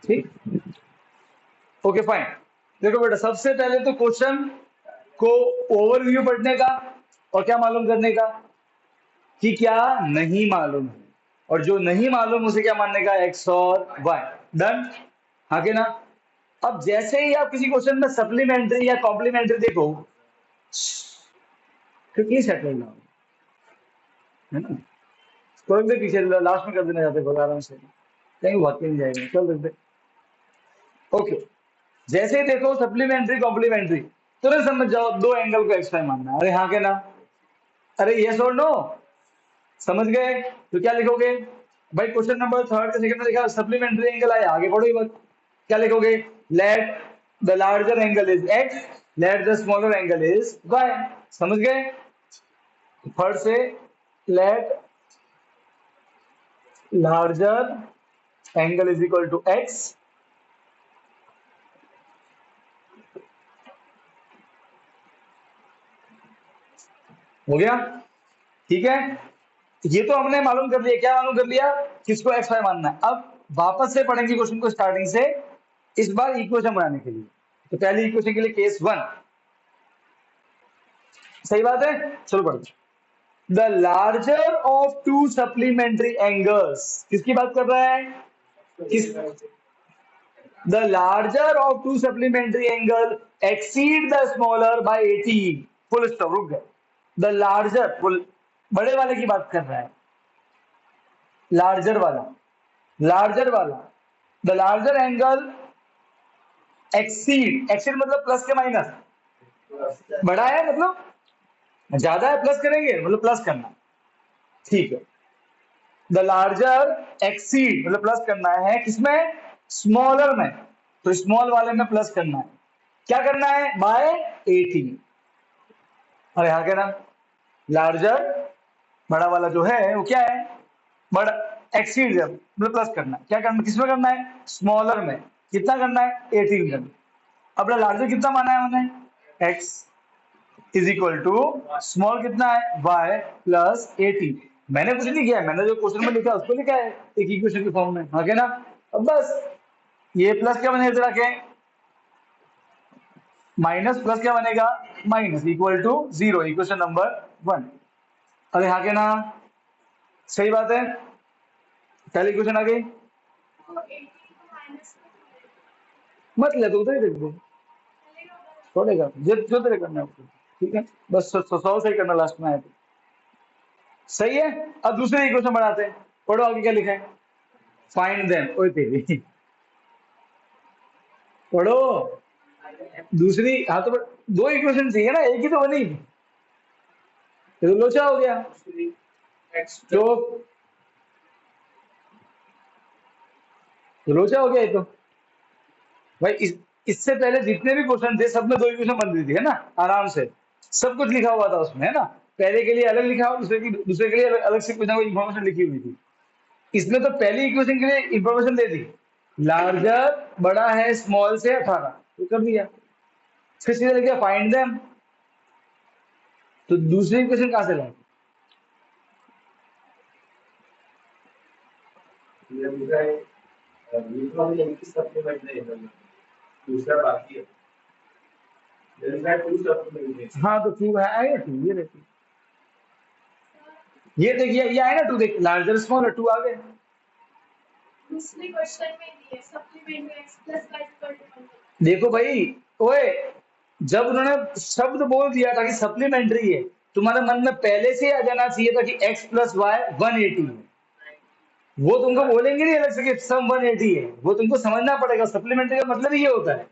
ठीक, okay fine. देखो बेटा, सबसे पहले तो क्वेश्चन को ओवरव्यू पढ़ने का और क्या मालूम करने का कि क्या नहीं मालूम है, और जो नहीं मालूम उसे क्या मानने का, एक्स और वाई। डन, हाँ के ना। अब जैसे ही आप किसी क्वेश्चन में सप्लीमेंट्री या कॉम्प्लीमेंट्री देखो, क्विकली सेटल डाउन, है ना। थोड़ी देर पीछे लास्ट में कर देना चाहते हैं आराम से, कहीं भाग के नहीं जाएगा, चल देते। ओके, जैसे ही देखो सप्लीमेंट्री कॉम्प्लीमेंट्री, तुरंत समझ जाओ दो एंगल को एक्स वाई मानना है। अरे हाँ के ना, अरे यस और नो, समझ गए। तो क्या लिखोगे भाई, क्वेश्चन नंबर थर्ड का सेकंड में लिखा सप्लीमेंट्री एंगल आया, आगे पढ़ो ही बस। क्या लिखोगे, let the larger angle is x, let the smaller angle is y. समझ गए। थर्ड से let larger angle is equal to x, हो गया, ठीक है। ये तो हमने मालूम कर लिया, क्या मालूम कर लिया, किसको एक्स वाई मानना है। अब वापस से पढ़ेंगे क्वेश्चन को स्टार्टिंग से, इस बार इक्वेशन बनाने के लिए। तो पहली इक्वेशन के लिए केस वन, सही बात है, चलो पढ़ते। The larger of to supplementary angles, किसकी बात कर रहा है, किस, the larger of to supplementary angle exceed the smaller by 18, full stop, रुक गए। द लार्जर, बड़े वाले की बात कर रहा है, लार्जर वाला, लार्जर वाला, the larger angle exceed, exceed मतलब प्लस के माइनस, बड़ा है मतलब ज्यादा है, प्लस करेंगे मतलब प्लस करना, ठीक है। द लार्जर एक्सीड मतलब प्लस करना है, किसमें, स्मॉलर में, तो स्मॉल वाले में प्लस करना है, क्या करना है, बाय 18। अरे हाँ, क्या ना, लार्जर बड़ा वाला जो है वो क्या है, बड़ा, एक्सीड जब मतलब प्लस करना, क्या करना, किसमें करना है, स्मॉलर में, कितना करना है, 18 करना। अपना लार्जर कितना माना है हमने, x is equal to small कितना है, y प्लस 18। मैंने कुछ नहीं किया, मैंने जो क्वेश्चन में लिखा उसको लिखा है एक इक्वेशन के फॉर्म में, हाँ क्या ना। अब बस ये प्लस क्या बनेगा जरा के, माइनस प्लस क्या बनेगा, minus, equal to 0, equation number 1। अरे हाँ क्या ना, सही बात है, पहली इक्वेशन आ गई, मत ले तो उधर ही देख दो, छोड़ेगा जो जो तेरे करना है उसको, ठीक है, बस 100 सही करना लास्ट में आए तो सही है। अब दूसरे इक्वेशन बढ़ाते हैं, पढ़ो आगे क्या लिखा है, फाइंड देम, ओए तेरी, पढ़ो दूसरी, हाँ तो दो इक्वेशन चाहिए ना, एक ही तो बनी, तो लोचा हो गया, तो लोचा हो गया ये तो। भाई इससे पहले जितने भी क्वेश्चन थे सब में दो इक्वेशन बन रही थी, है ना, आराम से सब कुछ लिखा हुआ था उसमें, है ना। पहले के लिए अलग लिखा हुआ, दूसरे के लिए अलग से कुछ ना कुछ इन्फॉर्मेशन लिखी हुई थी। इसमें तो पहली इक्वेशन के लिए इंफॉर्मेशन दे दी, लार्जर बड़ा है स्मॉल से 18, तो कर दिया। फिर सीधे लिख दिया फाइंड देम, तो दूसरी इक्वेशन कहां से लाए, दूसरा बाकी है, हाँ तो टू है, आएगा टू, ये देखिए, ये देखिए, ये आए ना टू, देख लार्जर स्मॉल टू आ गए। दूसरे क्वेश्चन में दिए सप्लीमेंट में x plus y equal to, देखो भाई, ओए जब उन्होंने शब्द बोल दिया था कि सप्लीमेंट्री है, तुम्हारे मन में पहले से आ जाना चाहिए था कि x प्लस वाई 180 है। वो तुमको बोलेंगे नहीं अलग से कि सम 180 है, वो तुमको समझना पड़ेगा, सप्लीमेंट्री का मतलब ये होता है।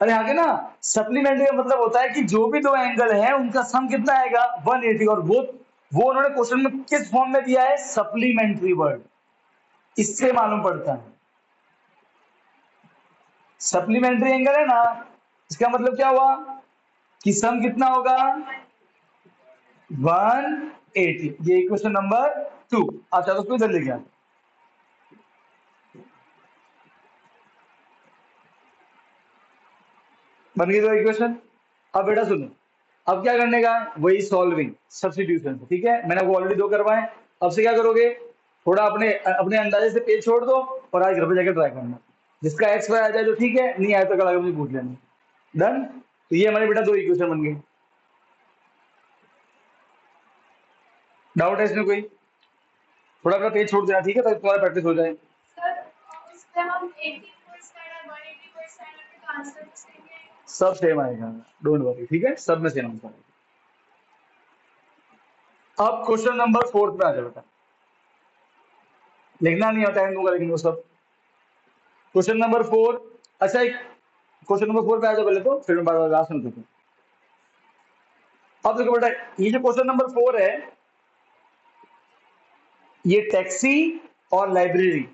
अरे आगे ना, सप्लीमेंट्री का मतलब होता है कि जो भी दो एंगल है उनका सम कितना आएगा, 180, और वो उन्होंने क्वेश्चन में किस फॉर्म में दिया है, सप्लीमेंट्री वर्ड, इससे मालूम पड़ता है। सप्लीमेंट्री एंगल है ना, इसका मतलब क्या हुआ कि सम कितना होगा, 180। ये इक्वेशन नंबर 2। अच्छा तो उसको इधर ले गया, बन गई दो इक्वेशन। अब बेटा सुनो, अब क्या करने का, वही सॉल्विंग सब्स्टिट्यूशन, ठीक है, मैंने आपको ऑलरेडी दो करवाए। अब से क्या करोगे, थोड़ा अपने अपने अंदाजे से पेज छोड़ दो और आज घर पे जाकर ट्राई करना। जिसका एक्स वाई आ जाए तो ठीक है, नहीं आया तो कल आगे मुझे पूछ लेना। डन। तो ये हमारे बेटा दो इक्वेशन बन गई। डाउट है इसमें कोई? थोड़ा अपना पेज छोड़ देना, ठीक है, ताकि तुम्हारा प्रैक्टिस हो जाए। सब सेम आएगा, डोंट वरी, ठीक है, सब में सेम आंसर आएगा। अब क्वेश्चन नंबर 4 पे आ जाओ बेटा। लिखना नहीं होता है दूंगा, लेकिन वो सब क्वेश्चन नंबर 4। अच्छा, एक क्वेश्चन नंबर 4 पे आ जाओ पहले, तो फिर मैं बात लास्ट में कहता हूँ। अब देखो बेटा, ये जो क्वेश्चन नंबर 4 है, ये टैक्सी और लाइब्रेरी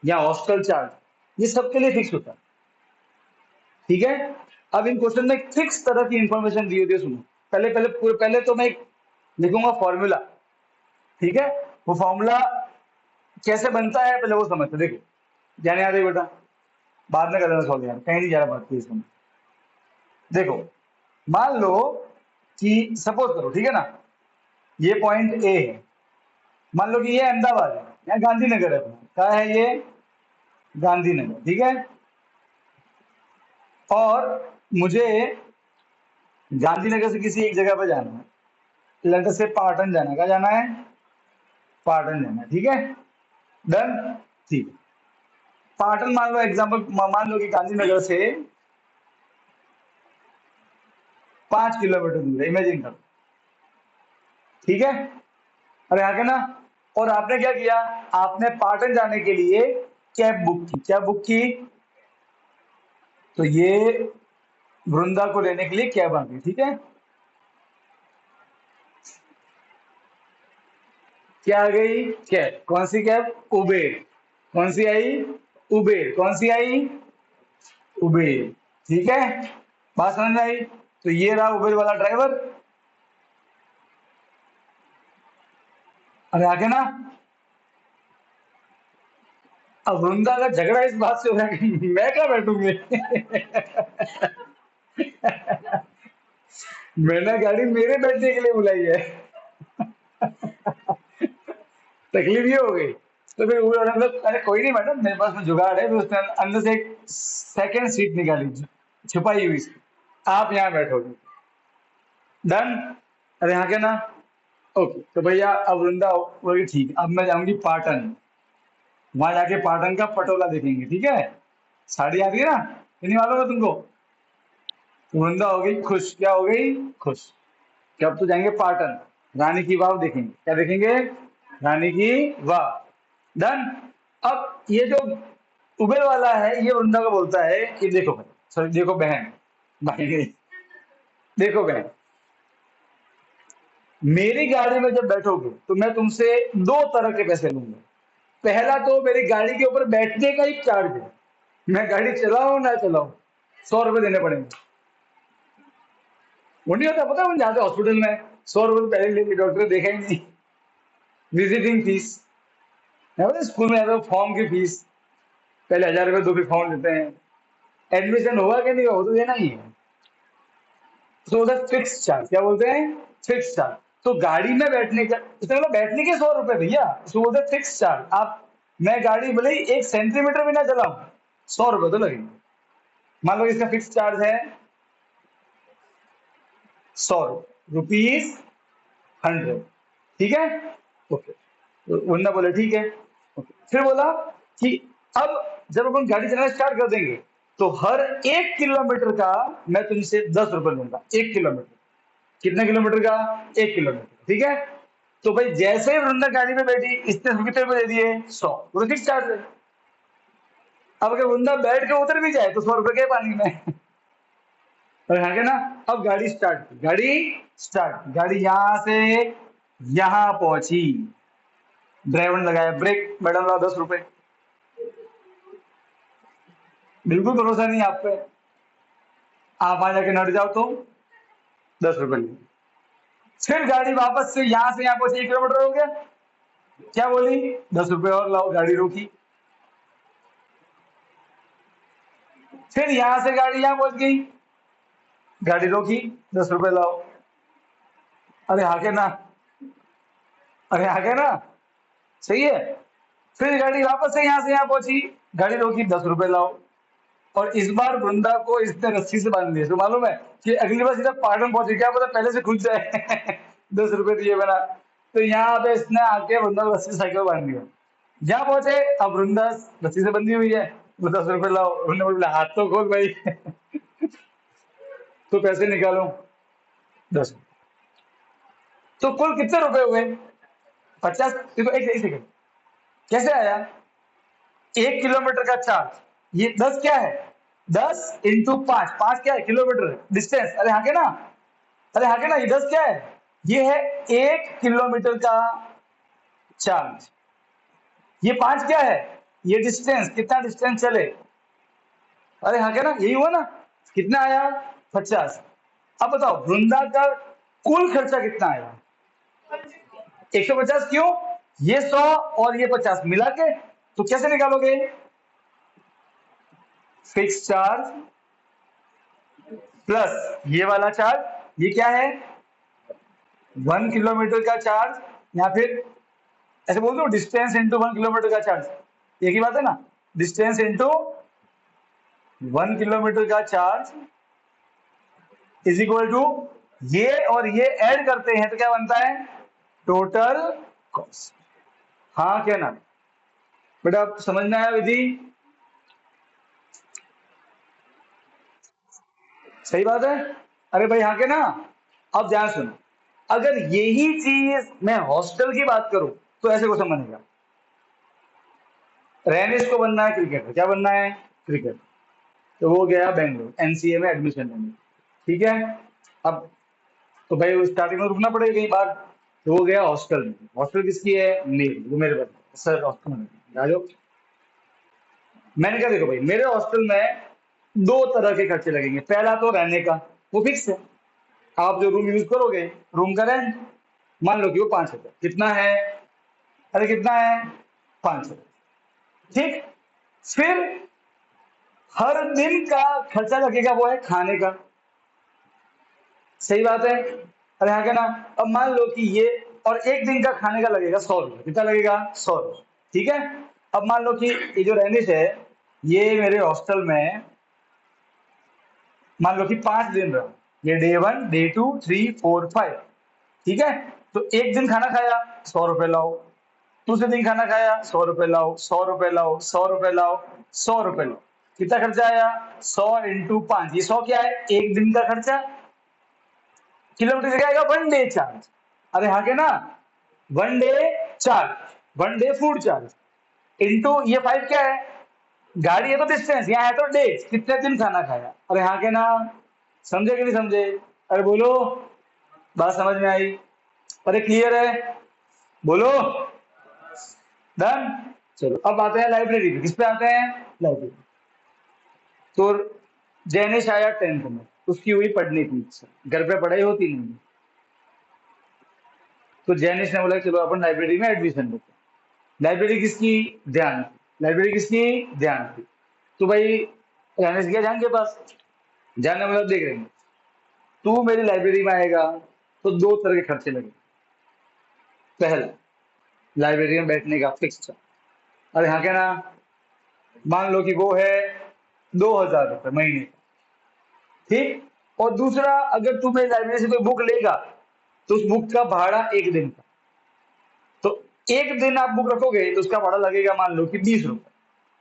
या हॉस्टल चार्ज, ये सबके लिए फिक्स होता है, ठीक है। अब इन क्वेश्चन में फिक्स तरह की इंफॉर्मेशन दी होती है, सुनो। पहले पहले पहले तो मैं एक लिखूंगा फॉर्मूला, ठीक है। वो फॉर्मूला कैसे बनता है पहले वो समझते, देखो ध्यान याद है बेटा, बाद में कर लेना सॉल्व, यार कहीं नहीं जा रहा बात की इसमें। देखो, मान लो कि सपोज करो, ठीक है ना, ये पॉइंट ए है, मान लो कि ये अहमदाबाद है, यहाँ गांधीनगर है अपना, क्या है ये? गांधीनगर, ठीक है। और मुझे गांधीनगर से किसी एक जगह पर जाना है, लंदन से पाटन जाना है, क्या जाना है? पाटन जाना है, ठीक है। डन। ठीक है। पाटन मान लो, एग्जाम्पल मान लो कि गांधीनगर से 5 किलोमीटर दूर है, इमेजिन करो, ठीक है। अरे आगे ना, और आपने क्या किया, आपने पाटन जाने के लिए कैब बुक की, क्या बुक की? तो ये वृंदा को लेने के लिए कैब आ गई, ठीक है। क्या आ गई? कैब। कौन सी कैब? उबेर। कौन सी आई? उबेर। कौन सी आई? उबेर, ठीक है। बात समझ में आई? तो ये रहा उबेर वाला ड्राइवर। अरे आगे ना, अब वृंदा का झगड़ा इस बात से हो रहा है कि मैं क्या बैठूंगी मैंने गाड़ी मेरे बैठने के लिए बुलाई है तकलीफ ये हो गई। तो फिर वो मतलब, अरे कोई नहीं मैडम, मेरे पास में जुगाड़ है, फिर उसने अंदर से एक सेकंड सीट निकाली छुपाई हुई, आप यहाँ बैठोगे। डन। अरे यहाँ के ना, ओके। तो भैया अब वृंदा बोली ठीक है, अब मैं जाऊंगी पाटन, वहां जाके पाटन का पटोला देखेंगे, ठीक है। साड़ी आती है ना, ये नहीं मालूम है तुमको? वृंदा हो गई खुश, क्या हो गई? खुश कि अब तो जाएंगे पाटन, रानी की वाव देखेंगे। क्या देखेंगे? रानी की वाव। डन। अब ये जो उबेर वाला है, ये वृंदा को बोलता है कि देखो भाई, सॉरी देखो बहन, भाई नहीं, देखो बहन, मेरी गाड़ी में जब बैठोगे तो मैं तुमसे दो तरह के पैसे लूंगा। पहला तो मेरी गाड़ी के ऊपर बैठने का ही चार्ज है, मैं गाड़ी चलाऊं ना चलाऊं, 100 रुपए देने पड़ेंगे। वो नहीं होता, पता है जाते हॉस्पिटल में 100 रुपए पहले लेंगे, डॉक्टर देखा ही नहीं। विजिटिंग फीस है, स्कूल में जाते हो फॉर्म की फीस, पहले 1000 रुपए दो, फिर फॉर्म लेते हैं। एडमिशन हुआ कि नहीं हुआ तो देना ही है। तो होता है फिक्स चार्ज, क्या बोलते हैं? Fix charge. तो गाड़ी में बैठने का, इसका मतलब बैठने के 100 रुपए भैया, उसको बोलते हैं फिक्स चार्ज। आप, मैं गाड़ी भले ही 1 सेंटीमीटर भी ना चलाऊं, 100 रुपए तो लगेंगे। मान लो इसका फिक्स चार्ज है 100 रुपीज 100, ठीक है। ओके। तो वरना बोले ठीक है। ओके। फिर बोला कि अब जब अपन गाड़ी चलाना स्टार्ट कर देंगे तो हर 1 किलोमीटर का मैं तुमसे 10 रुपए लूंगा, 1 किलोमीटर। कितने किलोमीटर का? 1 किलोमीटर, ठीक है। तो भाई जैसे ही वृंदा गाड़ी में बैठी, इसने कितने रुपए दे दिए? 100, वो फिक्स चार्ज है। अब अगर वृंदा बैठ के उतर भी जाए तो 100 रुपए के पानी में और है ना। अब गाड़ी स्टार्ट की, गाड़ी स्टार्ट, गाड़ी यहां से यहां पहुंची, ड्राइवर ने लगाया ब्रेक, मैडम लाओ 10 रुपए। बिल्कुल भरोसा नहीं आप पे, आप आ जाके नट जाओ तो 10 रुपए लिए। फिर गाड़ी वापस से यहां पहुंची, 1 किलोमीटर हो गया, क्या बोली? 10 रुपए और लाओ, गाड़ी रोकी। फिर यहां से गाड़ी यहां पहुंच गई, गाड़ी रोकी, 10 रुपए लाओ। अरे आगे ना, अरे आगे ना, सही है। फिर गाड़ी वापस से यहाँ पहुंची, गाड़ी रोकी, 10 रुपए लाओ। और इस बार वृंदा को इसने रस्सी से बांध दिया, तो मालूम है कि अगली बार सीधा पाटन पहुंचे, क्या पता पहले से खुल जाए 10 रुपए दिए बना। तो यहाँ पे इसने आके वृंदा को रस्सी से साइकिल बांध दिया। जहाँ पहुंचे, अब वृंदा रस्सी से बंधी हुई है, वो 10 रुपए लाओ। वृंदा बोला हाथ तो खोल भाई तो पैसे निकालो 10। तो कुल कितने रुपए हुए? 50। देखो एक सेकंड, कैसे आया? 1 किलोमीटर का चार्ज, ये 10 क्या है? 10 × 5, 5 क्या है? Kilometre distance. अरे हाँ के ना, अरे हाँ के ना, ये 10 क्या है? ये है 1 किलोमीटर का चार्ज। ये 5 क्या है? ये डिस्टेंस, कितना डिस्टेंस चले। अरे हाँ के ना, यही हुआ ना। कितना आया? 50। अब बताओ वृंदा का कुल खर्चा कितना आया? 150। क्यों? ये 100 और ये 50 मिला के। तो कैसे निकालोगे? फिक्स चार्ज प्लस ये वाला चार्ज, ये क्या है? 1 किलोमीटर का चार्ज, या फिर ऐसे बोल दो डिस्टेंस इंटू 1 किलोमीटर का चार्ज। एक ही बात है ना, डिस्टेंस इंटू 1 किलोमीटर का चार्ज इज इक्वल टू ये और ये ऐड करते हैं तो क्या बनता है? Total cost. हाँ क्या ना बेटा, आप समझ में आया विधि? सही बात है। अरे भाई हाँ के ना। अब ध्यान सुनो, अगर यही चीज मैं हॉस्टल की बात करूं तो ऐसे को समझेगा। रैनिश को बनना है क्रिकेटर, क्या बनना है? क्रिकेट। तो वो गया बेंगलोर एनसीए में एडमिशन लेने, ठीक है। अब तो भाई वो स्टार्टिंग में रुकना पड़ेगा कहीं बार, तो वो गया हॉस्टल में। हॉस्टल किसकी है? मेरी। वो मेरे पास सर हॉस्टल में आ जाओ। मैंने कहा देखो भाई, मेरे हॉस्टल में दो तरह के खर्चे लगेंगे। पहला तो रहने का, वो फिक्स है, आप जो रूम यूज करोगे, रूम का रेंट मान लो कि वो 5,000। कितना है? अरे कितना है? 5,000। ठीक। फिर हर दिन का खर्चा लगेगा, वो है खाने का। सही बात है। अरे हाँ क्या ना। अब मान लो कि ये, और एक दिन का खाने का लगेगा 100 रुपये। कितना लगेगा? 100 रुपये। ठीक है। अब मान लो कि ये जो रैनिश है, ये मेरे हॉस्टल में मान लो कि 5 दिन रहा। ये डे 1, डे 2, 3, 4, 5। ठीक है। तो एक दिन खाना खाया, 100 रुपये लाओ। दूसरे दिन खाना खाया, 100 रुपये लाओ, 100 रुपये लाओ, 100 रुपये लाओ, 100 रुपये लाओ। कितना खर्चा आया? 100 × 5। ये 100 क्या है? एक दिन का खर्चा। किलोमीटर से आएगा 1 डे चार्ज। अरे हाँ के ना, 1 day charge, 1 day food charge into ये 5 क्या है? गाड़ी है तो डिस्टेंस, यहाँ है तो डेज, कितने दिन खाना खाया। अरे हाँ के ना, समझे कि नहीं समझे? अरे बोलो, बात समझ में आई? अरे क्लियर है? बोलो। डन। चलो अब आते हैं लाइब्रेरी पे। किस पे आते हैं? लाइब्रेरी। तो जैनिश आया 10th में, उसकी हुई पढ़ने की इच्छा, घर पे पढ़ाई होती नहीं। तो जैनिश ने बोला चलो अपन लाइब्रेरी में एडमिशन लेते हैं। लाइब्रेरी किसकी? ध्यान की। लाइब्रेरी किसकी? ध्यान की। तो भाई जैनिश गया ध्यान के पास। ध्यान ने बोला देख रहे हैं, तू मेरी लाइब्रेरी में आएगा तो दो तरह के खर्चे लगे। पहला, लाइब्रेरी में बैठने का फिक्स चार्ज। अरे हाँ क्या ना, मान लो कि वो है 2,000 रुपये महीने का। ठीक। और दूसरा, अगर तू मेरी लाइब्रेरी से कोई बुक लेगा तो उस बुक का भाड़ा एक दिन का। तो एक दिन आप बुक रखोगे तो उसका भाड़ा लगेगा मान लो कि 20 रुपए।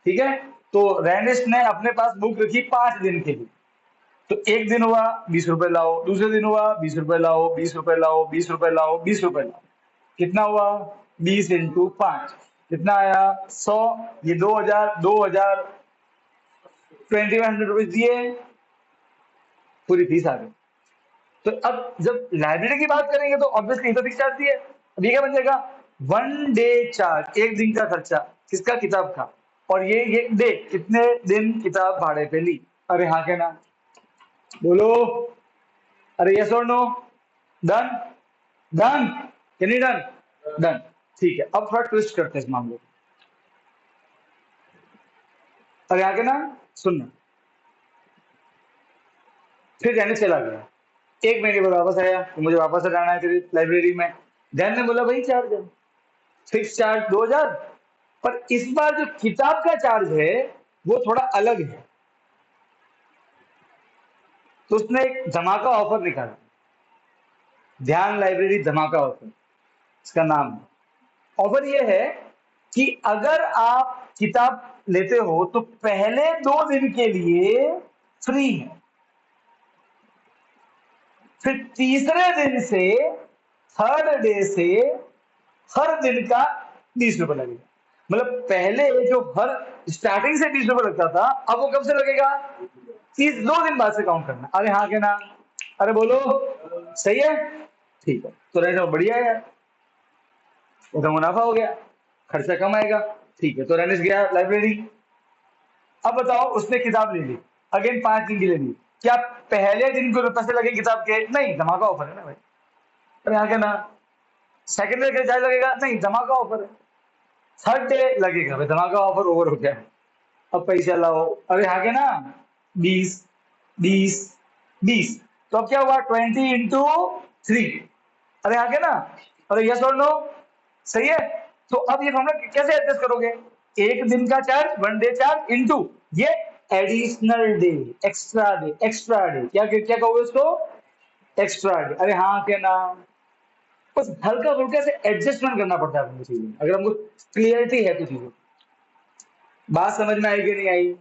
ठीक है। तो रैनिश ने अपने पास बुक रखी 5 दिन के लिए। तो एक दिन हुआ 20 रुपए लाओ, दूसरे दिन हुआ 20 रुपए लाओ, 20 रुपए लाओ, 20 रुपए लाओ, 20 रुपए लाओ। कितना हुआ? 20 × 5 कितना आया? 100। ये 2,000, 2,000, 2,100 रुपीज दिए, पूरी फीस आ गई। तो अब जब लाइब्रेरी की बात करेंगे तो ऑब्वियसली तो फिक्स चार्ज दिए। अब ये क्या बन जाएगा? 1 डे चार्ज, एक दिन का खर्चा किसका? किताब का। और ये डे, कितने दिन किताब भाड़े पे ली। अरे हाँ क्या ना, बोलो। अरे यस और नो? डन? डन कि नहीं डन? डन। ठीक है। अब थोड़ा ट्विस्ट करते हैं इस मामले को। अरे आगे ना, सुनना। फिर रहने चला गया, 1 महीने बाद वापस आया तो मुझे वापस से जाना है तेरी लाइब्रेरी में। ध्यान ने बोला भाई 4 दिन। फिक्स चार्ज 2000, पर इस बार जो किताब का चार्ज है वो थोड़ा अलग है, तो उसने एक धमाका ऑफर निकाला, ध्यान लाइब्रेरी धमाका ऑफर इसका नाम है। ऑफर ये है कि अगर आप किताब लेते हो तो पहले 2 दिन के लिए फ्री है, फिर तीसरे दिन से, थर्ड डे से हर दिन का 20 रुपए लगेगा। मतलब पहले जो हर स्टार्टिंग से 20 रुपए लगता था, अब वो कब से लगेगा? 2 दिन बाद से काउंट करना। अरे हाँ के ना? अरे बोलो, सही है, ठीक है, तो रहने बढ़िया है यार, तो मुनाफा हो गया, खर्चा कम आएगा। ठीक है, तो रनिस गया लाइब्रेरी। अब बताओ, उसने किताब ले ली, अगेन 5 दिन की ले ली, क्या पहले दिन को पैसे लगे किताब के? नहीं, धमाका ऑफर है ना भाई। अरे हाँ क्या ना? सेकंड डे के चार्ज लगेगा? नहीं, धमाका ऑफर है। थर्ड डे लगेगा भाई, धमाका ऑफर ओवर हो गया, अब पैसा लाओ। अरे हाँ क्या ना? 20 20 20, तो अब क्या हुआ? 20 × 3। अरे हाँ क्या ना? अरे यस और नो? सही है। तो अब ये फॉर्मूला कैसे एडजस्ट करोगे? एक दिन का चार्ज, 1 डे चार्ज, इनटू ये एडिशनल डे, एक्स्ट्रा डे, क्या क्या कहोगे उसको? Extra day. अरे हाँ क्या ना? बस हल्का फुल्का से एडजस्टमेंट करना पड़ता है अपनी चीजों में, अगर हमको क्लियरिटी है तो चीजों। बात समझ में आई कि नहीं आई?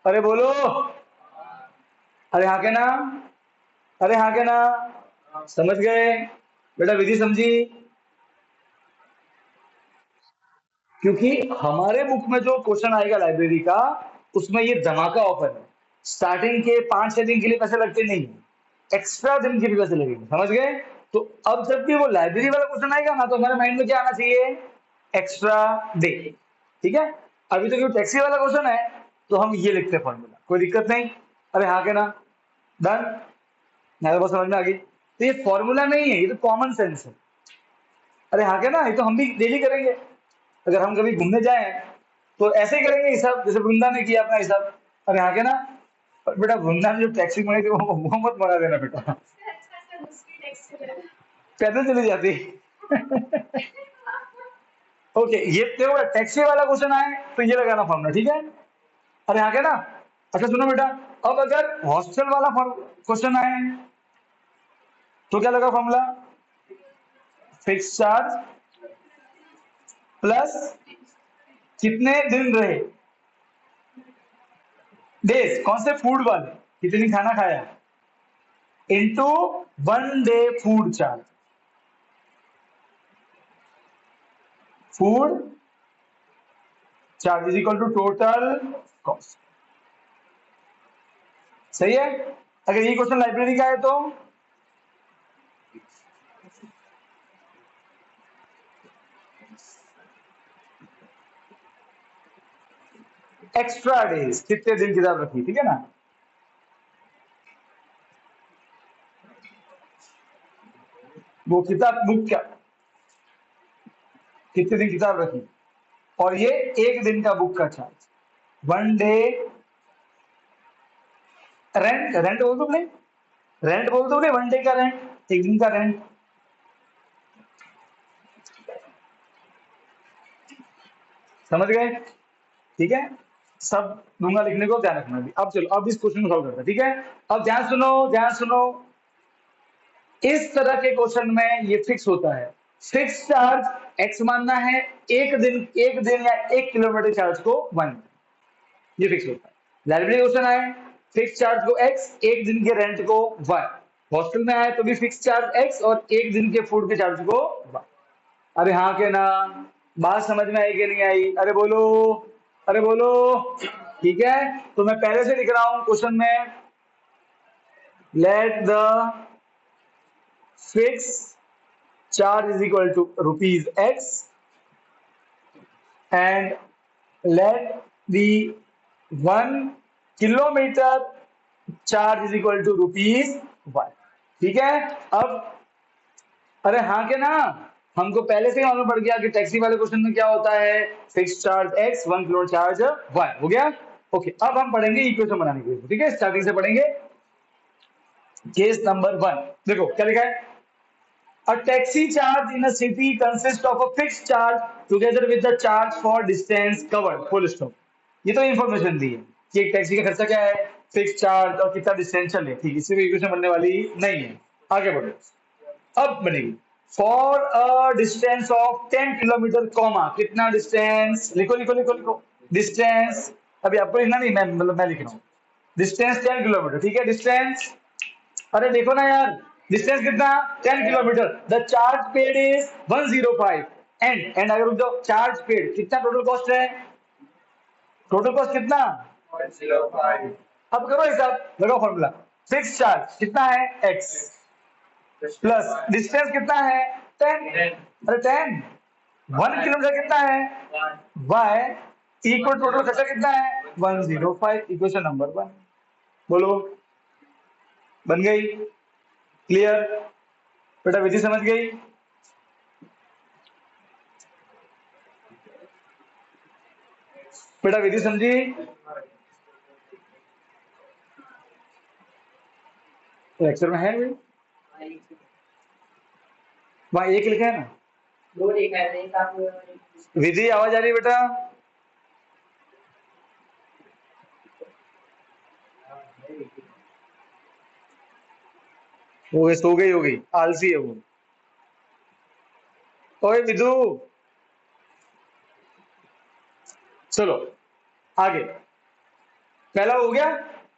अरे बोलो, अरे हाँ क्या ना? अरे हाँ क्या ना? समझ गए बेटा? विधि समझी? क्योंकि हमारे बुक में जो क्वेश्चन आएगा लाइब्रेरी का, उसमें ये धमाका ऑफर है, स्टार्टिंग के 5-6 दिन के लिए पैसे लगते नहीं, एक्स्ट्रा दिन के भी पैसे लगेंगे, समझ गए? तो अब जब भी वो लाइब्रेरी वाला क्वेश्चन आएगा ना, तो हमारे माइंड में क्या आना चाहिए? Extra day. ठीक है, अभी तो टैक्सी वाला क्वेश्चन है, तो हम ये लिखते हैं फॉर्मूला, कोई दिक्कत नहीं। अरे हाँ के ना? डन? मेरे को समझ में आ गई। तो ये फॉर्मूला नहीं है, ये तो कॉमन सेंस है। अरे हाँ के ना? ये तो हम भी डेली करेंगे, अगर हम कभी घूमने जाए तो ऐसे ही करेंगे हिसाब, जैसे वृंदा ने किया अपना हिसाब। अरे हाँ के ना? पर बेटा वृंदा ने जो टैक्सी मंगाई थी वो मत मंगा देना बेटा, पैदल चली जाती। ओके, ये देखो टैक्सी वाला क्वेश्चन आए तो ये लगाना फॉर्मूला, ठीक है? अरे हाँ के ना? अच्छा सुनो बेटा, अब अगर हॉस्टल वाला क्वेश्चन आए तो क्या लगा फॉर्मूला? फिक्स चार्ज प्लस कितने दिन रहे, डेज, कौन से फूड वाले, कितनी खाना खाया, into 1 day food charge, food charge is equal to total cost. सही है? अगर ये क्वेश्चन लाइब्रेरी का है तो एक्स्ट्रा डेज, कितने दिन किताब रखी, ठीक है ना? वो किताब बुक क्या, कितने दिन किताब रखी, और ये एक दिन का बुक का चार्ज, 1 डे रेंट, रेंट बोल दो नहीं, रेंट बोल दो नहीं, 1 डे का रेंट, एक दिन का रेंट। समझ गए? ठीक है, सब दूंगा लिखने को, ध्यान रखना भी। अब चलो, अब इस क्वेश्चन को सॉल्व करते हैं, ठीक है? अब ध्यान सुनो, ध्यान सुनो, इस तरह के क्वेश्चन में ये फिक्स होता है, फिक्स चार्ज एक्स मानना है, एक दिन या 1 किलोमीटर चार्ज को 1, ये फिक्स होता है। लाइब्रेरी क्वेश्चन आए, फिक्स चार्ज को एक्स, एक दिन के रेंट को 1। हॉस्टल में आए तो भी फिक्स चार्ज एक्स और एक दिन के फूड के चार्ज को 1। अरे हाँ के ना? बात समझ में आई कि नहीं आई? अरे बोलो, अरे बोलो। ठीक है, तो मैं पहले से लिख रहा हूं क्वेश्चन में, let the fix charge is equal to rupees x and let the 1 kilometre charge is equal to rupees 1। ठीक है, अब अरे हाँ के ना? हमको पहले से ही मालूम पड़ गया कि टैक्सी वाले क्वेश्चन में क्या होता है, fix charge x, 1 kilometre charge 1, हो गया? ओके, अब हम पढ़ेंगे इक्वेशन बनाने के लिए, ठीक है? स्टार्टिंग से पढ़ेंगे। केस नंबर 1, देखो क्या लिखा है, A taxi charge in a city consists of a fixed charge together with the charge for distance covered. Full stop. ये तो इंफॉर्मेशन दी है कि एक टैक्सी का खर्चा क्या है, फिक्स चार्ज और कितना डिस्टेंस चले, ठीक, इससे कोई इक्वेशन बनने वाली नहीं है। आगे बढ़ो, अब बनेगी for a distance of 10 kilometre, comma कितना डिस्टेंस, लिखो लिखो लिखो लिखो, डिस्टेंस, अभी आपको लिखना नहीं, मैं मतलब मैं लिख रहा हूँ, डिस्टेंस 10 किलोमीटर, ठीक है, डिस्टेंस, अरे देखो ना यार, डिस्टेंस कितना, 10 kilometre, the charge paid is 105, and अगर रुक जाओ, चार्ज पेड कितना टोटल कॉस्ट है, टोटल कॉस्ट कितना, 105, अब करो हिसाब, लगाओ फॉर्मूला, फिक्स चार्ज कितना है, एक्स, प्लस डिस्टेंस कितना है, 10, अरे 10, 1 किलोमीटर कितना है, वाई, इक्वल टोटल खर्चा कितना है, 105, इक्वेशन नंबर 1, बोलो, बन गई, क्लियर, बेटा विधि समझ गई, बेटा विधि समझी, लेक्चर में है भाई, वहां एक लिखा है ना, दो लिखा है, विधि आवाज आ रही है बेटा, वो सो गई होगी, आलसी है वो, ओए विधु, चलो आगे, पहला हो गया,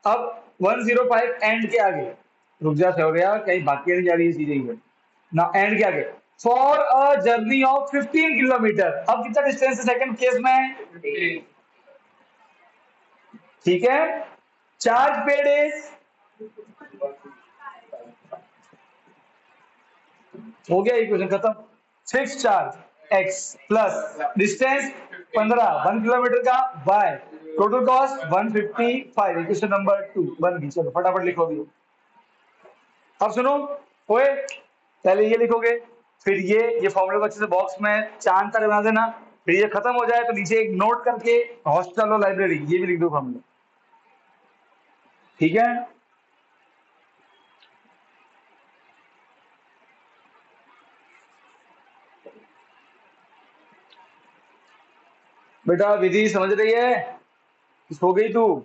अब 105 एंड के आगे, रुक जा गया, कहीं बाकी नहीं जा रही है चीजें ना, एंड के आगे, for a journey of 15 kilometre, अब कितना डिस्टेंस है सेकंड केस में, ठीक है, चार्ज पेड इज, हो गया इक्वेशन खत्म, fix charge x plus distance 15, 1 kilometre का, by total cost 155, equation number 2 बन गई, चलो फटाफट लिखो भी, अब सुनो, ओए पहले ये लिखोगे, फिर ये फॉर्मूले को अच्छे से बॉक्स में चांद तरह बना देना, फिर ये खत्म हो जाए तो नीचे एक नोट करके हॉस्टल और लाइब्रेरी ये भी लिख दो फॉर्मूले, ठीक है, बेटा विधि समझ रही है, हो गई तू,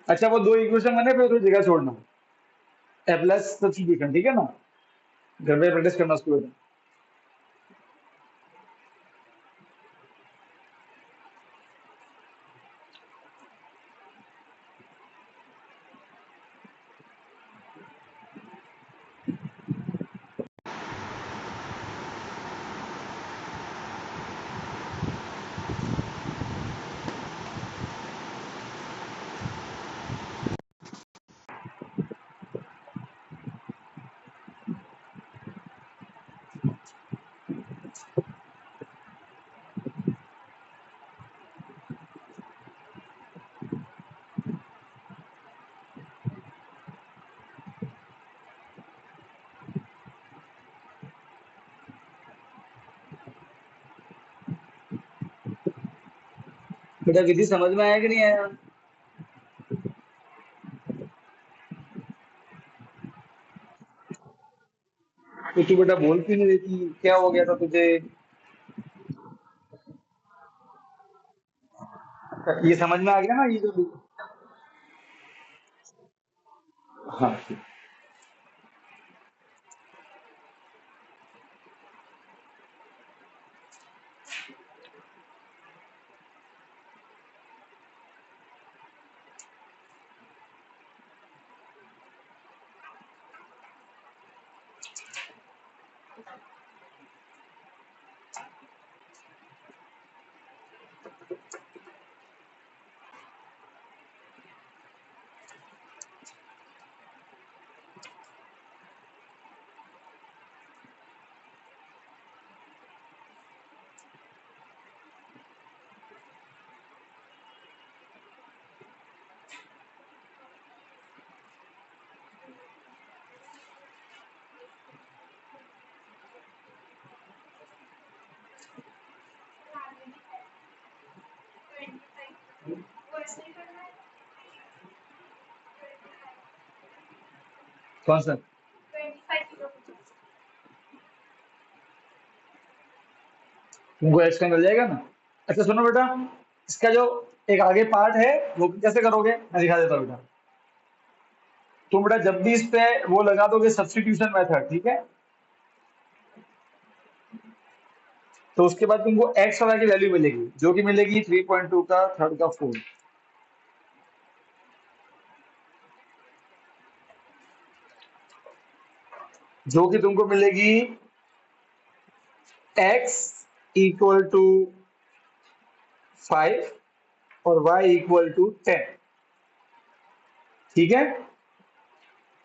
अच्छा वो दो इक्वेशन बने फिर थोड़ी जगह छोड़ना, ए प्लस सब्स्टिट्यूशन, ठीक है ना, घर पे प्रैक्टिस करना उसको बेटा, बेटा विधि समझ में आया कि नहीं आया? तो तू बेटा बोल क्यों नहीं देती, क्या हो गया था तुझे? ये समझ में आ गया ना ये जो? हाँ ठीक। कौन सा? तुमको एक्स का मिल जाएगा ना? अच्छा सुनो बेटा, इसका जो एक आगे पार्ट है वो कैसे करोगे, मैं दिखा देता हूँ बेटा। तुम बेटा जब भी इस पे वो लगा दोगे सब्स्टिट्यूशन मेथड, ठीक है, तो उसके बाद तुमको एक्स वाला की वैल्यू मिलेगी, जो कि मिलेगी 3.2 का थर्ड का फोर्थ, जो कि तुमको मिलेगी x इक्वल टू 5 और y इक्वल टू 10। ठीक है,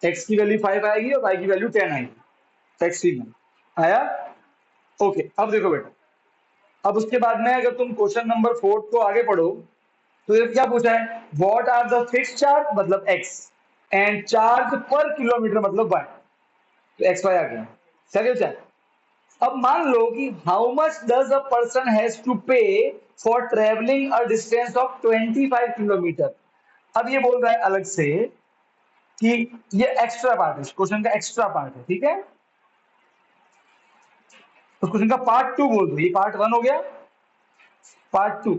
x की वैल्यू 5 आएगी और y की वैल्यू 10 आएगी। x में आया? ओके, अब देखो बेटा, अब उसके बाद में अगर तुम क्वेश्चन नंबर 4 को आगे पढ़ो, तो ये क्या पूछा है, what are the fix charge मतलब x and charge per kilometre मतलब y। तो एक्स वाई आ गया, सही है। अब मान लो कि how much does a person has to pay for travelling a distance of 25 kilometre. अब ये बोल रहा है अलग से कि ये एक्स्ट्रा पार्ट है, क्वेश्चन का एक्स्ट्रा पार्ट है, ठीक है, तो क्वेश्चन का पार्ट टू बोल दो, ये पार्ट वन हो गया, पार्ट टू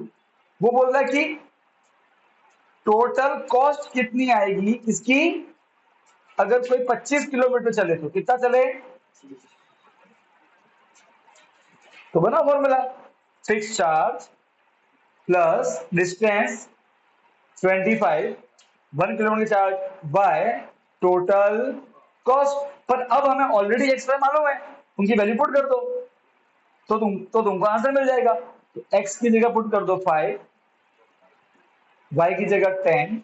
वो बोल रहा है कि टोटल कॉस्ट कितनी आएगी इसकी, अगर कोई 25 किलोमीटर चले तो कितना चले, तो बना formula, fix charge plus distance 25, 1 kilometre charge by total cost. पर अब हमें ऑलरेडी एक्स वाई मालूम है, उनकी वैल्यू पुट कर दो, तो तुमको आंसर मिल जाएगा। तो एक्स की जगह पुट कर दो 5, वाई की जगह 10,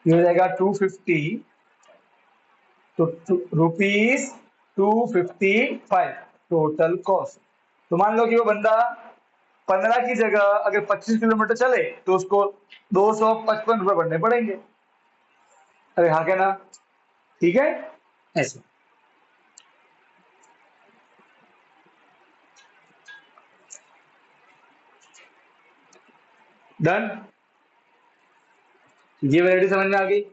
ये हो जाएगा 250, तो रुपीज 255 टोटल कॉस्ट। तो मान लो कि वो बंदा 15 की जगह अगर 25 किलोमीटर चले तो उसको 255 रुपए भरने पड़ेंगे। अरे हाँ क्या ना, ठीक है, ऐसे। डन, ये वैरायटी समझ में आ गई।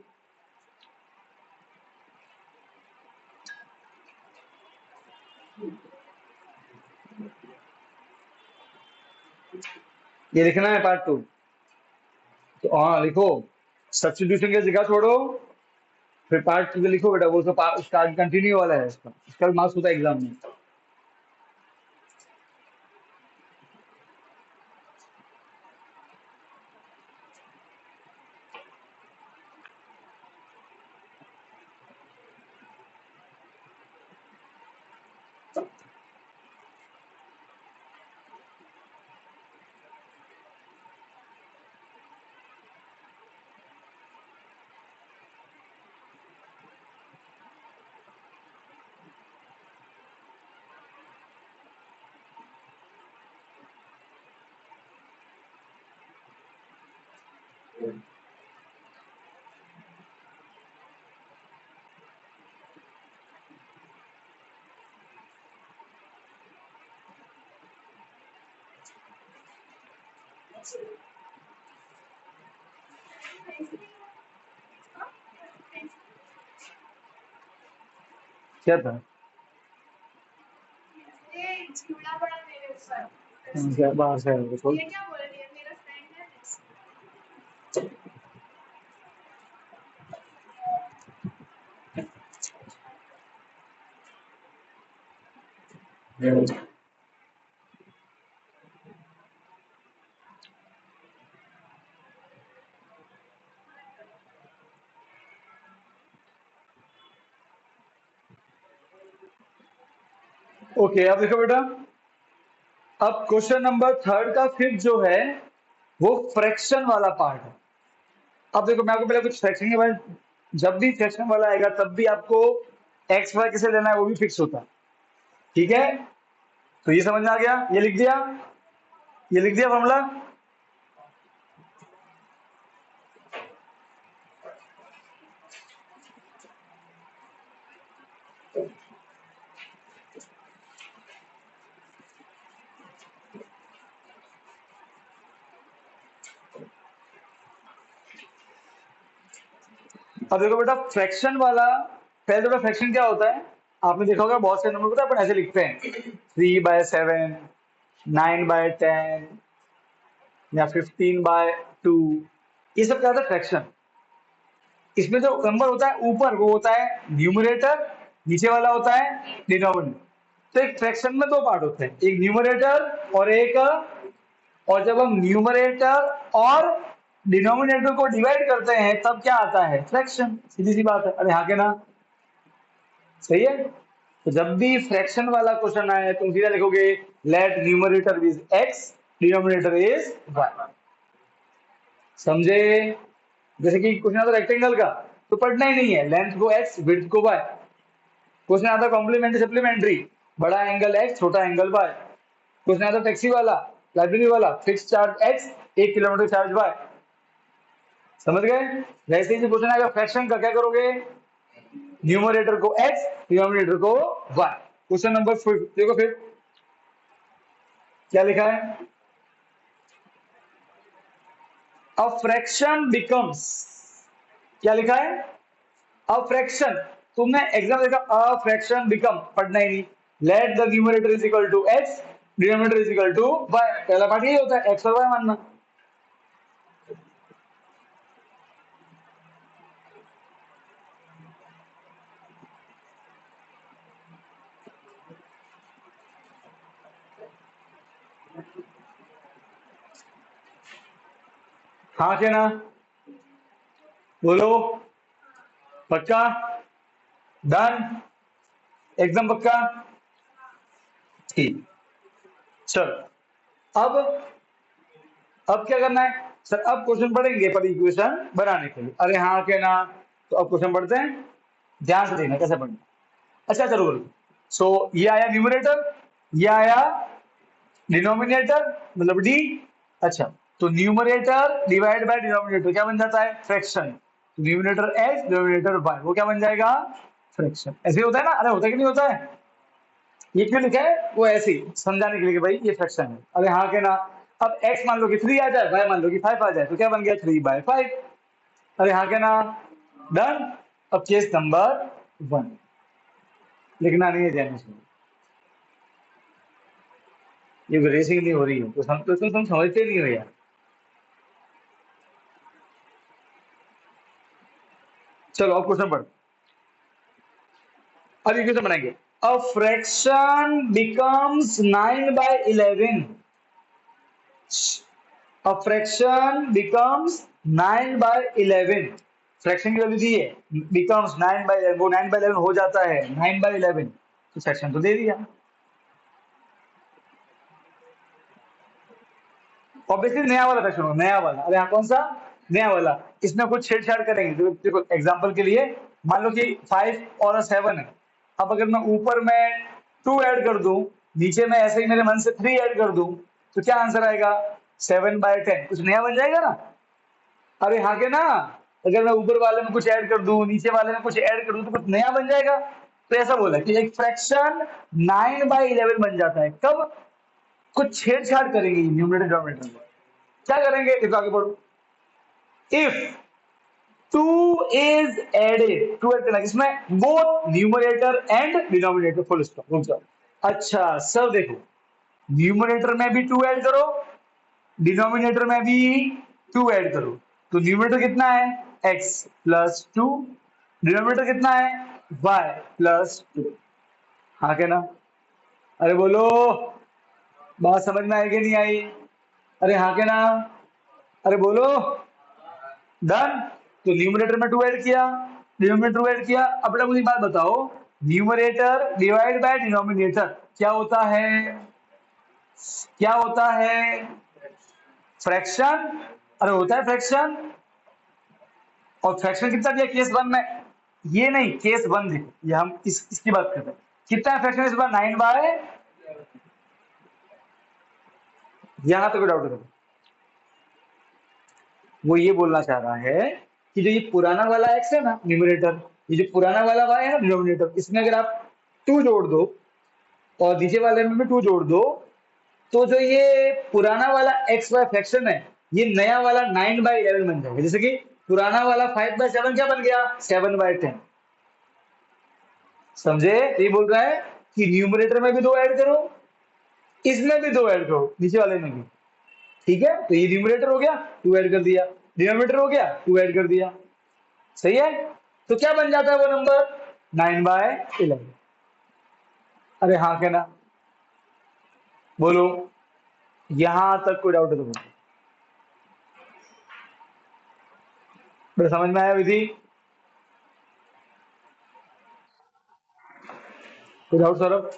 ये लिखना है पार्ट टू, तो हाँ लिखो, सब्स्टिट्यूशन की जगह छोड़ो, फिर पार्ट टू लिखो बेटा, वो तो उसका कंटिन्यू वाला है, इसका भी मार्क्स होता है एग्जाम में। क्या था? क्या बाहर से आया कुछ? ओके, अब देखो बेटा, अब क्वेश्चन नंबर 3 का फिफ्थ जो है वो फ्रैक्शन वाला पार्ट है। अब देखो, मैं आपको पहले कुछ फ्रैक्शन के बारे में, जब भी फ्रैक्शन वाला आएगा तब भी आपको एक्स वाई किसे लेना है वो भी फिक्स होता है, ठीक है? तो ये समझ में आ गया, ये लिख दिया, ये लिख दिया फॉर्मूला। अब देखो बेटा, फ्रैक्शन वाला, पहले तो फ्रैक्शन क्या होता है, आपने देखा होगा बहुत से नंबर को अपन ऐसे लिखते हैं 3/7, 9/10 या 15/2, ये सब क्या होता है फ्रैक्शन। इसमें जो नंबर होता है ऊपर वो होता है न्यूमरेटर, नीचे वाला होता है डिनोमिनेटर। तो एक फ्रैक्शन में दो पार्ट होते हैं, एक न्यूमरेटर और एक, और जब हम न्यूमरेटर और डिनोमिनेटर को डिवाइड करते हैं तब क्या आता है? फ्रैक्शन। सीधी सी बात है, अरे हाँ के ना? सही है। तो जब भी फ्रैक्शन वाला क्वेश्चन आए तुम सीधा लिखोगे let numerator is x, denominator is y. समझे? जैसे कि क्वेश्चन आता रेक्टेंगल का तो पढ़ना ही नहीं है, लेंथ को एक्स, विड्थ को वाई। क्वेश्चन आता कॉम्प्लीमेंट्री सप्लीमेंट्री, बड़ा एंगल एक्स, छोटा एंगल वाई। क्वेश्चन आता टैक्सी वाला, लाइब्रेरी वाला, fix charge x, 1 kilometre charge y. समझ गए? वैसे ही क्वेश्चन आएगा फ्रैक्शन का, क्या करोगे? न्यूमरेटर को एक्स, डिनोमिनेटर को वाई। क्वेश्चन नंबर 5 देखो, फिर क्या लिखा है? अ फ्रैक्शन बिकम्स, क्या लिखा है? A fraction. तुमने एग्जाम देखा, अ फ्रैक्शन बिकम, पढ़ना ही नहीं। Let the numerator is equal to x, denominator is equal to y. पहला पार्ट यही होता है, एक्स और वाई मानना। हाँ क्या ना? बोलो, पक्का? डन? एकदम पक्का? ठीक, चलो। अब क्या करना है सर? अब क्वेश्चन पढ़ेंगे पर इक्वेशन बनाने के लिए, अरे हाँ के ना? तो अब क्वेश्चन पढ़ते हैं, ध्यान से देखना कैसे पढ़ना। अच्छा चलो बोलो। सो ये आया न्यूमरेटर, ये आया डिनोमिनेटर, मतलब डी। अच्छा, तो न्यूमरेटर डिवाइड बाय डिनोमिनेटर क्या बन जाता है? Fraction. Numerator x, denominator y, वो क्या बन जाएगा? फ्रैक्शन। ऐसे होता है ना? अरे होता है कि नहीं होता है? ये क्यों लिखा है? वो ऐसे ही समझाने के लिए कि भाई ये फ्रैक्शन है। अरे हाँ के ना? अब x मान लो कि 3 आ जाए, y मान लो कि 5 आ जाए, तो क्या बन गया? 3/5। अरे हाँ के ना? डन। अब केस नंबर 1 लिखना नहीं है ध्यान से, ये रेसिंग नहीं हो रही है तो तुम समझते नहीं हो यार। चलो अब क्वेश्चन पढ़, अब ये क्वेश्चन बनाएंगे। A fraction becomes 9/11, a fraction becomes 9/11। Fraction की वैल्यू दी है, becomes 9/11, वो 9/11 हो जाता है 9/11, तो फ्रैक्शन तो दे दिया। ऑब्वियसली नया वाला फ्रैक्शन हो, नया वाला। अरे हाँ, कौन सा नया वाला? इसमें कुछ छेड़छाड़ करेंगे। देखो एग्जांपल के लिए मान लो कि 5 और 7 है। अब अगर मैं ऊपर में 2 ऐड कर दूं, नीचे में ऐसे ही मेरे मन से 3 ऐड कर दूं, तो क्या आंसर आएगा? 7/10। कुछ नया बन जाएगा ना? अरे हाँ के ना? अगर मैं ऊपर वाले में कुछ ऐड कर दूं, नीचे वाले में कुछ ऐड कर दूं, तो कुछ नया बन जाएगा। तो ऐसा बोला कि एक फ्रैक्शन 9/11 बन जाता है कब? कुछ छेड़छाड़ करेंगे न्यूमरेटर डिनोमिनेटर में। क्या करेंगे, देखो आगे बढ़ो। इफ 2 इज एडेड, 2 ऐड करना किसमें, both numerator and denominator, full stop, रुक जाओ। अच्छा सर देखो, न्यूमरेटर में भी 2 ऐड करो, डिनोमिनेटर में भी 2 ऐड करो, तो न्यूमरेटर कितना है x प्लस 2, डिनोमिनेटर कितना है y प्लस 2। हाँ क्या ना, अरे बोलो, बात समझ में आई कि नहीं आई, अरे हाँ क्या ना, अरे बोलो, डन। तो न्यूमरेटर में 2 ऐड किया, डिनोमिनेटर 2 ऐड किया। अब बेटा मुझे एक बात बताओ, न्यूमरेटर डिवाइड बाय डिनोमिनेटर क्या होता है, क्या होता है, फ्रैक्शन। अरे होता है फ्रैक्शन, और फ्रैक्शन कितना दिया केस 1 में, ये नहीं केस 1 देखो, ये हम इसकी बात कर रहे हैं, कितना है फ्रैक्शन इस बार 9 बाय, यहां तो कोई डाउट है, वो ये बोलना चाह रहा है कि जो ये पुराना वाला x है ना न्यूमरेटर, ये जो पुराना वाला y है ना डिनोमिनेटर, इसमें अगर आप 2 जोड़ दो और नीचे वाले में भी 2 जोड़ दो, तो जो ये पुराना वाला x y फ्रैक्शन है, ये नया वाला 9/11 बन जाएगा। जैसे कि पुराना वाला 5/7 क्या बन गया, 7/10। समझे, ये बोल रहा है कि न्यूमरेटर में भी 2 ऐड करो, इसमें भी 2 ऐड करो, नीचे वाले में भी। ठीक है, तो ये न्यूमरेटर हो गया, 2 ऐड कर दिया, डिनोमिनेटर हो गया, 2 ऐड कर दिया, सही है। तो क्या बन जाता है वो नंबर, 9/11। अरे हाँ क्या ना, बोलो, यहां तक कोई डाउट है तो बोलो, मेरे समझ में आया विधि, कोई डाउट सौरभ।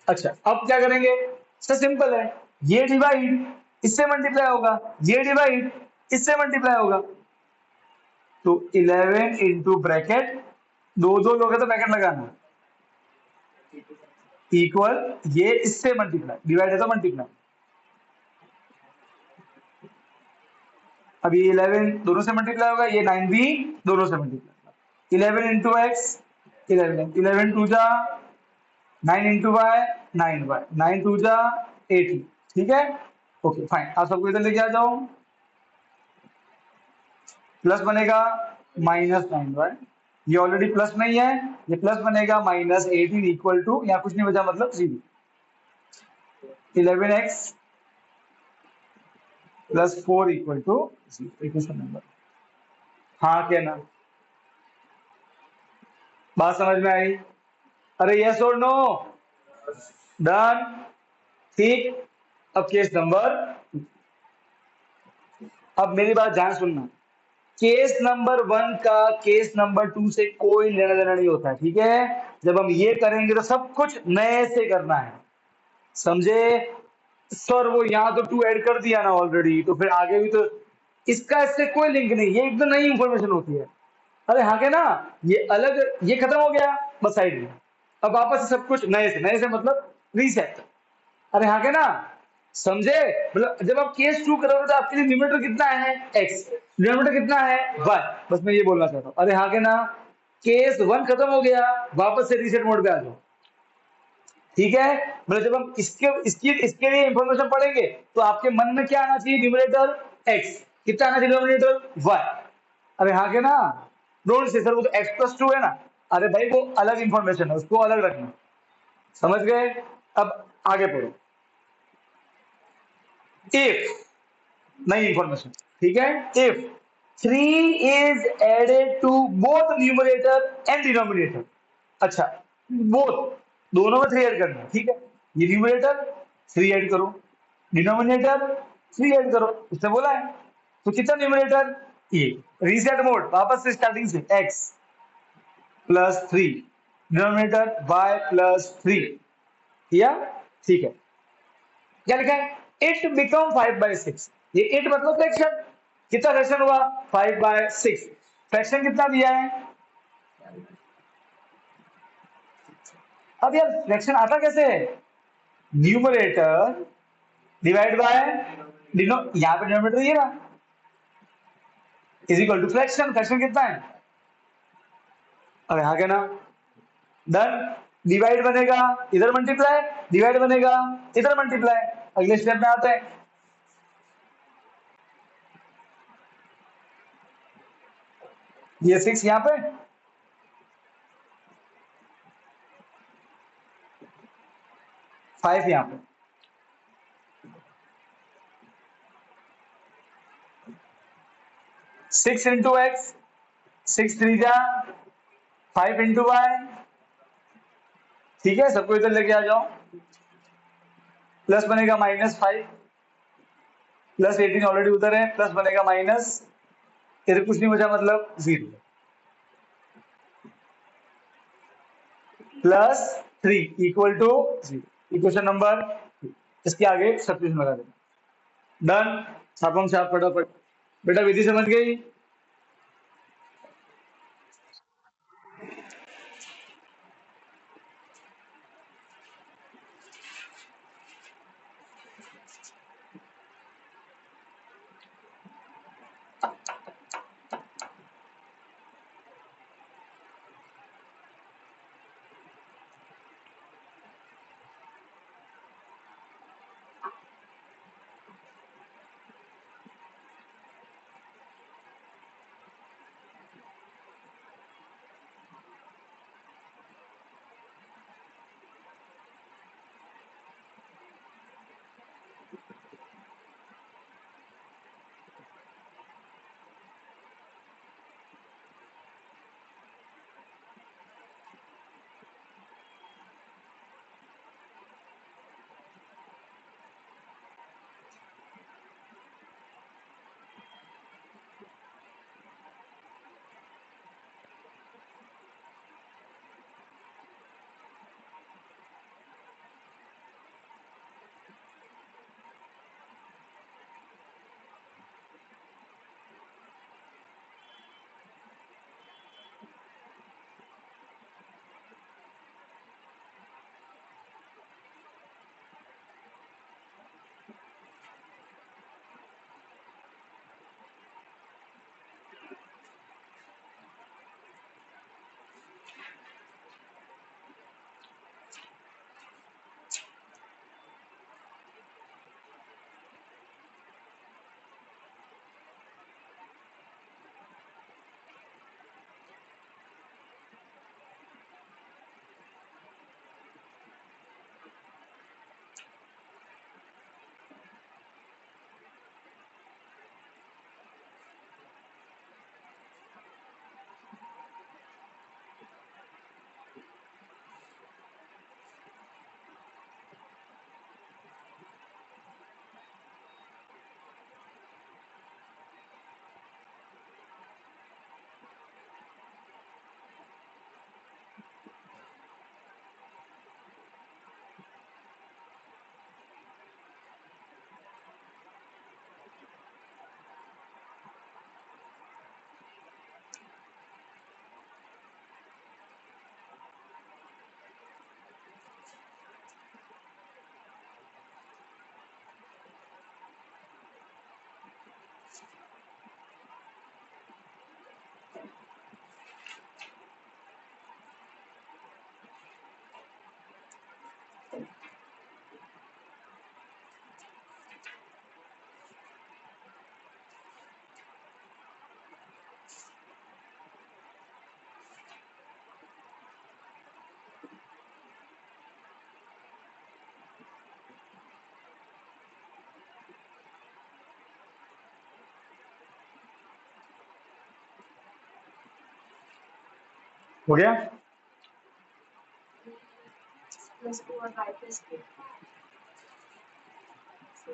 अच्छा अब क्या करेंगे, सर सिंपल है, ये डिवाइड इससे मल्टीप्लाई होगा, ये डिवाइड इससे मल्टीप्लाई होगा, तो 11 इंटू ब्रैकेट, दो दो लोग हैं तो ब्रैकेट लगाना, इक्वल ये इससे मल्टीप्लाई, डिवाइड है तो मल्टीप्लाई। अब ये 11 दोनों से मल्टीप्लाई होगा, ये 9 भी दोनों से मल्टीप्लाई, 11 इंटू एक्स, 11 11 टू जा 9 इंटू वाई, 9y, 9 टू जा 18, ठीक है। ओके फाइन, आप सबको इधर लेके आ जाओ, प्लस बनेगा -9y, ये ऑलरेडी प्लस नहीं है, ये प्लस बनेगा -18 इक्वल टू, यहाँ कुछ नहीं बचा मतलब 0, 11x plus 4 equal to 0, equation number. हाँ क्या ना, बात समझ में आई, अरे यस और नो, डन, ठीक। अब केस नंबर, अब मेरी बात ध्यान सुनना, केस नंबर 1 का केस नंबर 2 से कोई लेना देना नहीं होता है, ठीक है। जब हम ये करेंगे तो सब कुछ नए से करना है, समझे। सर वो यहाँ तो 2 ऐड कर दिया ना ऑलरेडी, तो फिर आगे भी तो, इसका इससे कोई लिंक नहीं, ये एकदम नई इंफॉर्मेशन होती है। अरे हाँ के ना, ये अलग, ये खत्म हो गया बस साइड में, अब वापस से सब कुछ नए से मतलब रीसेट। अरे हाँ के ना, समझे, मतलब जब आप केस 2 करोगे तो आपके लिए न्यूमरेटर कितना है x, डिनोमिनेटर कितना है y, बस मैं ये बोलना चाहता हूँ। अरे हाँ के ना, केस 1 खत्म हो गया, वापस से रीसेट मोड पे आ जाओ, ठीक है। मतलब जब हम इसके लिए इंफॉर्मेशन पढ़ेंगे तो आपके मन में क्या आना चाहिए, न्यूमरेटर x, कितना आना चाहिए डिनोमिनेटर y। अरे हाँ के ना, डोंट से सर वो तो x प्लस 2 है ना, अरे भाई वो अलग इंफॉर्मेशन है, उसको अलग रखना, समझ गए। अब आगे पढ़ो, इफ, नई इंफॉर्मेशन, ठीक है, if 3 is added to both numerator and denominator. अच्छा बोथ, दोनों में 3 ऐड करना है, ठीक है। ये न्यूमरेटर 3 ऐड करो, डिनोमिनेटर 3 ऐड करो, उसने बोला है, तो कितना न्यूमरेटर, ये रीसेट मोड, वापस से स्टार्टिंग से x plus 3, denominator y plus 3 किया, ठीक है। क्या लिखा है, इट बिकम 5/6, ये इट मतलब फ्रैक्शन, कितना फ्रैक्शन हुआ 5/6, फ्रैक्शन कितना दिया है। अब यार फ्रैक्शन आता कैसे है, न्यूमरेटर डिवाइड बाय डिनो, यहाँ पे डिनोमिनेटर ये ना, is equal to fraction, fraction कितना है, अरे हाँ क्या ना, डन। डिवाइड बनेगा इधर मल्टीप्लाई, डिवाइड बनेगा इधर मल्टीप्लाई, अगले स्टेप में आते हैं। ये 6 यहाँ पे, फाइव यहाँ पे, six into x, six three जा 5 इंटू वाई, ठीक है, सबको इधर लेके आ जाओ, प्लस बनेगा -5, प्लस 18 ऑलरेडी उधर है, प्लस बनेगा माइनस, इधर कुछ नहीं बचा मतलब 0, plus 3 equal to 0, equation number, इसके आगे सब्स्टिट्यूशन लगा देना। डन, छापम छाप फटाफट, बेटा विधि समझ गई? हो गया? plus 2 और y plus 2 so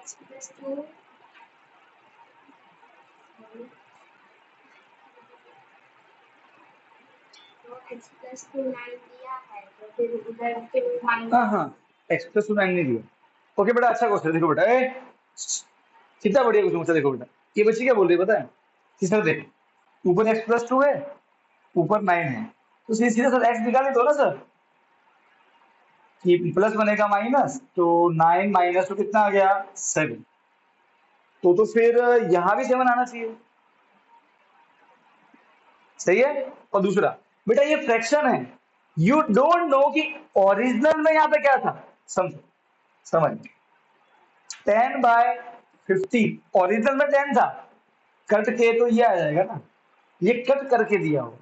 x plus 2 तो x plus 2 9 दिया है तो फिर उधर फिर हाँ हाँ, एक्स प्लस 2 9 नहीं दिया। ओके बेटा, अच्छा क्वेश्चन, देखो बेटा, कितना बढ़िया क्वेश्चन पूछा। देखो बेटा, ये बच्ची क्या बोल रही है पता है कि सर देखो, ऊपर एक्स प्लस 2 है, ऊपर 9 है, तो सीधे सीधे सर एक्स निकाल दो ना सर, कि प्लस बनेगा माइनस, तो 9 माइनस तो कितना आ गया 7, तो फिर यहाँ भी 7 आना चाहिए, सही है। और दूसरा बेटा, ये फ्रैक्शन है, यू डोंट नो कि ओरिजिनल में यहाँ पे क्या था, समझो, समझ, 10/50 ओरिजिनल में 10 था, कट के तो ये आ जाएगा ना, ये कट करके दिया हो।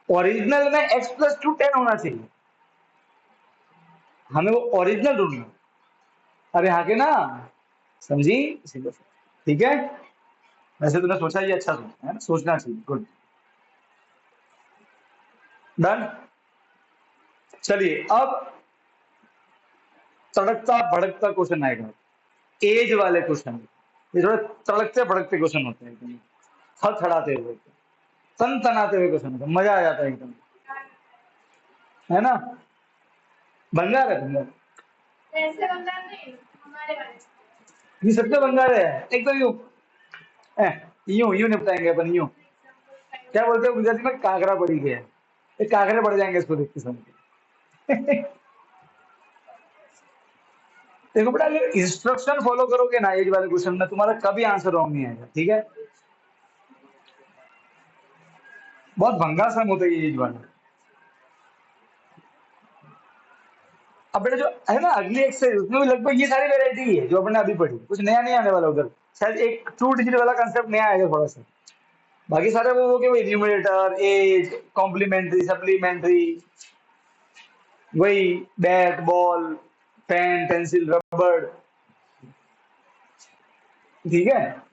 ओरिजिनल में x+2 10 होना चाहिए, हमें वो ओरिजिनल ढूंढना। अरे हाँ के ना, समझी? ठीक है, वैसे तूने सोचा ये अच्छा सोचा है ना, सोचना चाहिए, गुड, डन। चलिए अब तड़कता भड़कता क्वेश्चन आएगा, एज वाले क्वेश्चन। ये थोड़े तड़कते भड़कते क्वेश्चन होते हैं, एकदम थड़थड़ाते हुए, तन तनाते हुए क्वेश्चन होते हैं, मजा आ जाता है एकदम, है ना? बंगार है, बंगार, ऐसे बंगाल नहीं, हमारे वाले। ये सबसे बंगार है एकदम, यूं यूं यूं निपटाएंगे अपन, यूं क्या बोलते हैं गुजराती में, कागरा पड़ी गया है, ये कागरे पड़ जाएंगे इसको देख के समझ। देखो बेटा, अगर इंस्ट्रक्शन फॉलो करोगे ना एज वाले क्वेश्चन में, तुम्हारा कभी आंसर रॉन्ग नहीं आएगा, ठीक है? बहुत भंगा सम होता है ये एज वाला। अब बेटा जो है ना अगली एक्सरसाइज, उसमें भी लगभग ये सारी वेरायटी है जो अपने अभी पढ़ी, कुछ नया नहीं आने वाला उधर, शायद एक 2 डिजिट वाला कंसेप्ट नया आएगा थोड़ा सा, बाकी सारे वो कि भाई न्यूमरेटर, एज, कॉम्प्लीमेंट्री, सप्लीमेंट्री, वही बैट बॉल, पेन पेंसिल रबड़, ठीक है?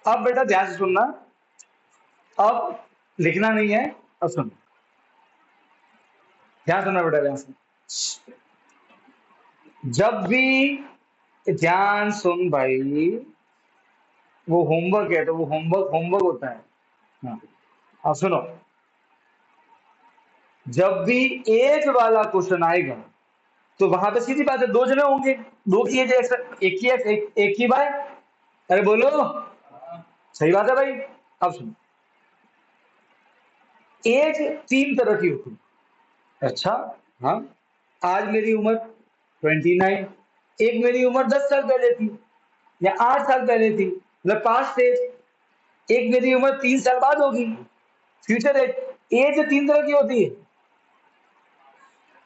अब बेटा ध्यान से सुनना, अब लिखना नहीं है, अब सुन, ध्यान सुनना बेटा, ध्यान सुन, जब भी, ध्यान सुन भाई, वो होमवर्क है तो वो होमवर्क होमवर्क होता है। हाँ, अब सुनो, जब भी एज वाला क्वेश्चन आएगा तो वहां पे सीधी बात है, दो जने होंगे, दो की एज एक ही एक्स, एक ही बाय, अरे बोलो, सही बात है भाई। अब सुनो, एज 3 तरह की होती है। अच्छा, हाँ, आज मेरी उम्र 29, एक मेरी उम्र 10 साल पहले थी या 8 साल पहले थी, मतलब पास्ट एज, एक मेरी उम्र 3 साल बाद होगी, फ्यूचर एज। एज 3 तरह की होती है।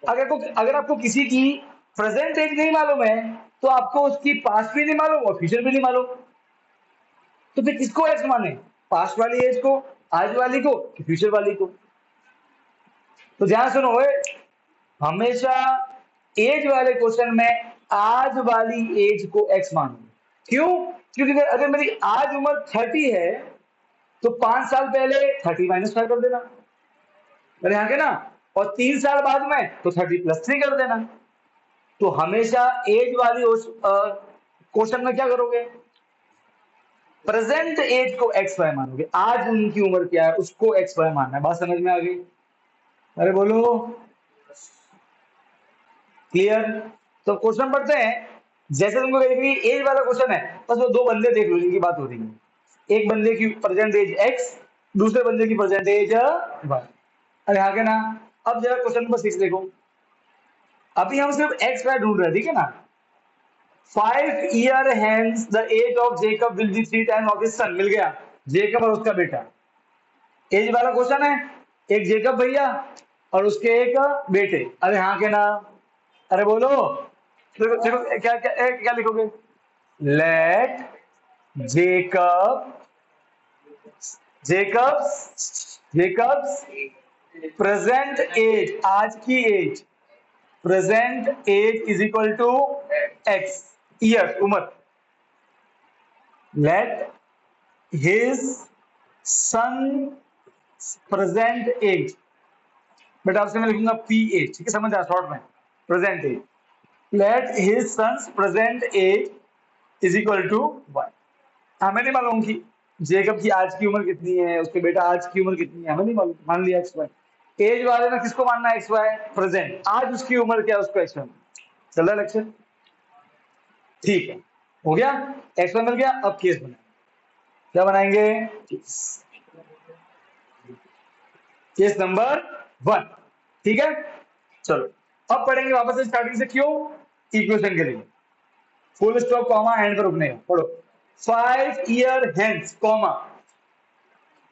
अगर आपको किसी की प्रेजेंट एज नहीं मालूम है तो आपको उसकी पास्ट भी नहीं मालूम और फ्यूचर भी नहीं मालूम, तो फिर किसको एक्स माने, पास्ट वाली एज को, आज वाली को, कि फ्यूचर वाली को? तो ध्यान सुनो ओए, हमेशा एज वाले क्वेश्चन में आज वाली एज को एक्स मानो। क्यों? क्योंकि अगर मेरी आज उम्र 30 है तो 5 साल पहले 30 - 5 कर देना, अरे यहाँ के ना, और 3 साल बाद में तो 30 + 3 कर देना। तो हमेशा एज वाली क्वेश्चन में क्या करोगे, प्रेजेंट एज को एक्स वाई मानोगे, आज उनकी उम्र क्या है उसको एक्स वाई मानना है। बात समझ में आ गई? अरे बोलो, क्लियर? तो क्वेश्चन पढ़ते हैं, जैसे तुमको कभी एज वाला क्वेश्चन है, बस वो दो बंदे देख लो जिनकी बात हो रही है, एक बंदे की प्रेजेंट एज एक्स, दूसरे बंदे की प्रेजेंट एज वाई। अरे आगे ना, अब जरा क्वेश्चन नंबर 6 देखो, अभी हम सिर्फ एक्स वाई ढूंढ रहे हैं, ठीक है ना? 5 year hence the age of Jacob will be 3 times of his son, मिल गया, जेकब और उसका बेटा। एज वाला क्वेश्चन है, एक जेकब भैया और उसके एक बेटे, अरे हाँ के ना, अरे बोलो, देखो देखो क्या क्या क्या लिखोगे, let Jacob Jacob's present age, आज की age, present age is equal to x, year, उम्र, let his son present age, बेटा आपसे मैं लिखूंगा पी एज, ठीक है, समझ आया शॉर्ट में, present age, let his son's present age is equal to y. हमें नहीं मालूम कि जेकब की आज की उम्र कितनी है, उसके बेटा आज की उम्र कितनी है, हमें नहीं मालूम, मान लिया एक्स वाई। एज वाले में किसको मानना है, एक्स वाई, प्रेजेंट, आज उसकी उम्र क्या है उसको एक्स वाई। चल रहा है लेक्चर? ठीक है, हो गया, एक्स वाई मिल गया। अब केस बनाएंगे, क्या बनाएंगे, केस नंबर 1, ठीक है? चलो अब पढ़ेंगे वापस से स्टार्टिंग से, क्यों, इक्वेशन के लिए, फुल स्टॉप कॉमा एंड पर रुकने का, पढ़ो। 5 year hence comma,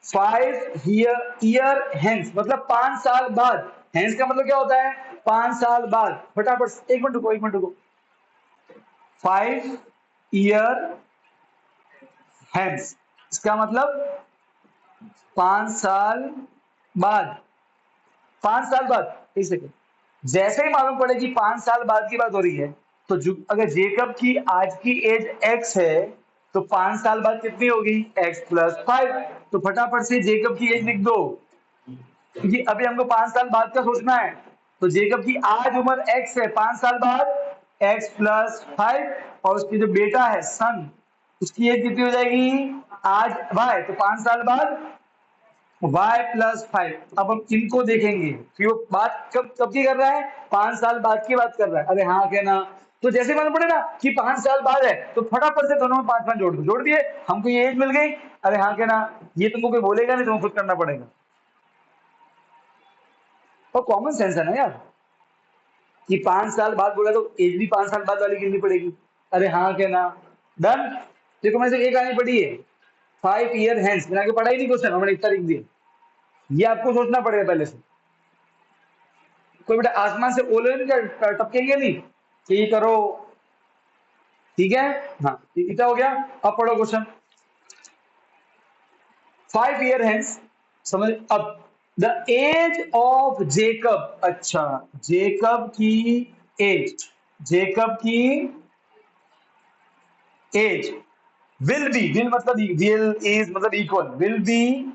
5 year hence मतलब 5 साल बाद, हेंस का मतलब क्या होता है, 5 साल बाद। फटाफट, एक मिनट रुको, 5 ईयर हेंस, इसका मतलब 5 साल बाद। 5 साल बाद, एक सेकेंड, जैसे ही मालूम पड़े कि 5 साल बाद की बात हो रही है, तो अगर जेकब की आज की एज x है तो 5 साल बाद कितनी होगी, x + 5। तो फटाफट से जेकब की एज लिख दो, क्योंकि अभी हमको 5 साल बाद का सोचना है। तो जेकब की आज उम्र x है, 5 साल बाद x + 5, और उसकी जो बेटा है सन, उसकी एज कितनी हो जाएगी, आज y, तो 5 साल बाद y + 5। अब हम इनको देखेंगे कि वो बात कब कब की कर रहा है, 5 साल बाद की बात कर रहा है। अरे हाँ कहना, तो जैसे मालूम पड़े ना कि 5 साल बाद है, तो फटाफट से दोनों में 5 जोड़ दो, जोड़ दिए, हमको ये एज मिल गई। अरे हाँ कहना, ये तुमको कोई बोलेगा नहीं, तुमको खुद करना पड़ेगा। और कॉमन सेंस है ना यार, कि 5 साल बाद बोला तो एज भी 5 साल बाद वाली गिननी पड़ेगी। अरे हाँ कहना, डन। देखो मैंने एक आनी पड़ी है, 5 ईयर हेंस, मैंने आगे पढ़ा ही नहीं क्वेश्चन, हमने एक तारीख दी, ये आपको सोचना पड़ेगा पहले से। कोई बेटा आसमान से ओले नहीं टपकेंगे नहीं कि ये करो, ठीक है। हाँ इतना हो गया। अब पढ़ो क्वेश्चन। 5 ईयर हेंस, समझ। अब द एज ऑफ जेकब, अच्छा जेकब की एज, जेकब की एज विल बी, विल मतलब विल, इज मतलब इक्वल, विल बी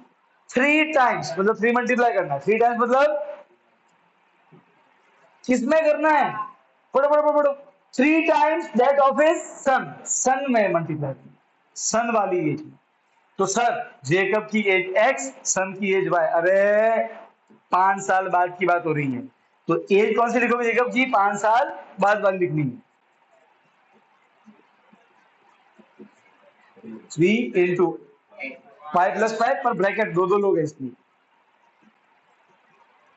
3 टाइम्स, मतलब 3 मल्टीप्लाई करना है, 3 टाइम्स मतलब किसमें करना है, पढ़ो पढ़ो पढ़ो पढ़ो, 3 times that of his son, son में मल्टीप्लाई, सन वाली एज में। तो सर जेकब की एज x, सन की एज y, अरे 5 साल बाद की बात हो रही है, तो एज कौन सी लिखोगे जेकब की, 5 साल बाद वाली लिखनी है। 3 इंटू 5 + 5 पर ब्रैकेट दो दो लोग हैं इसमें।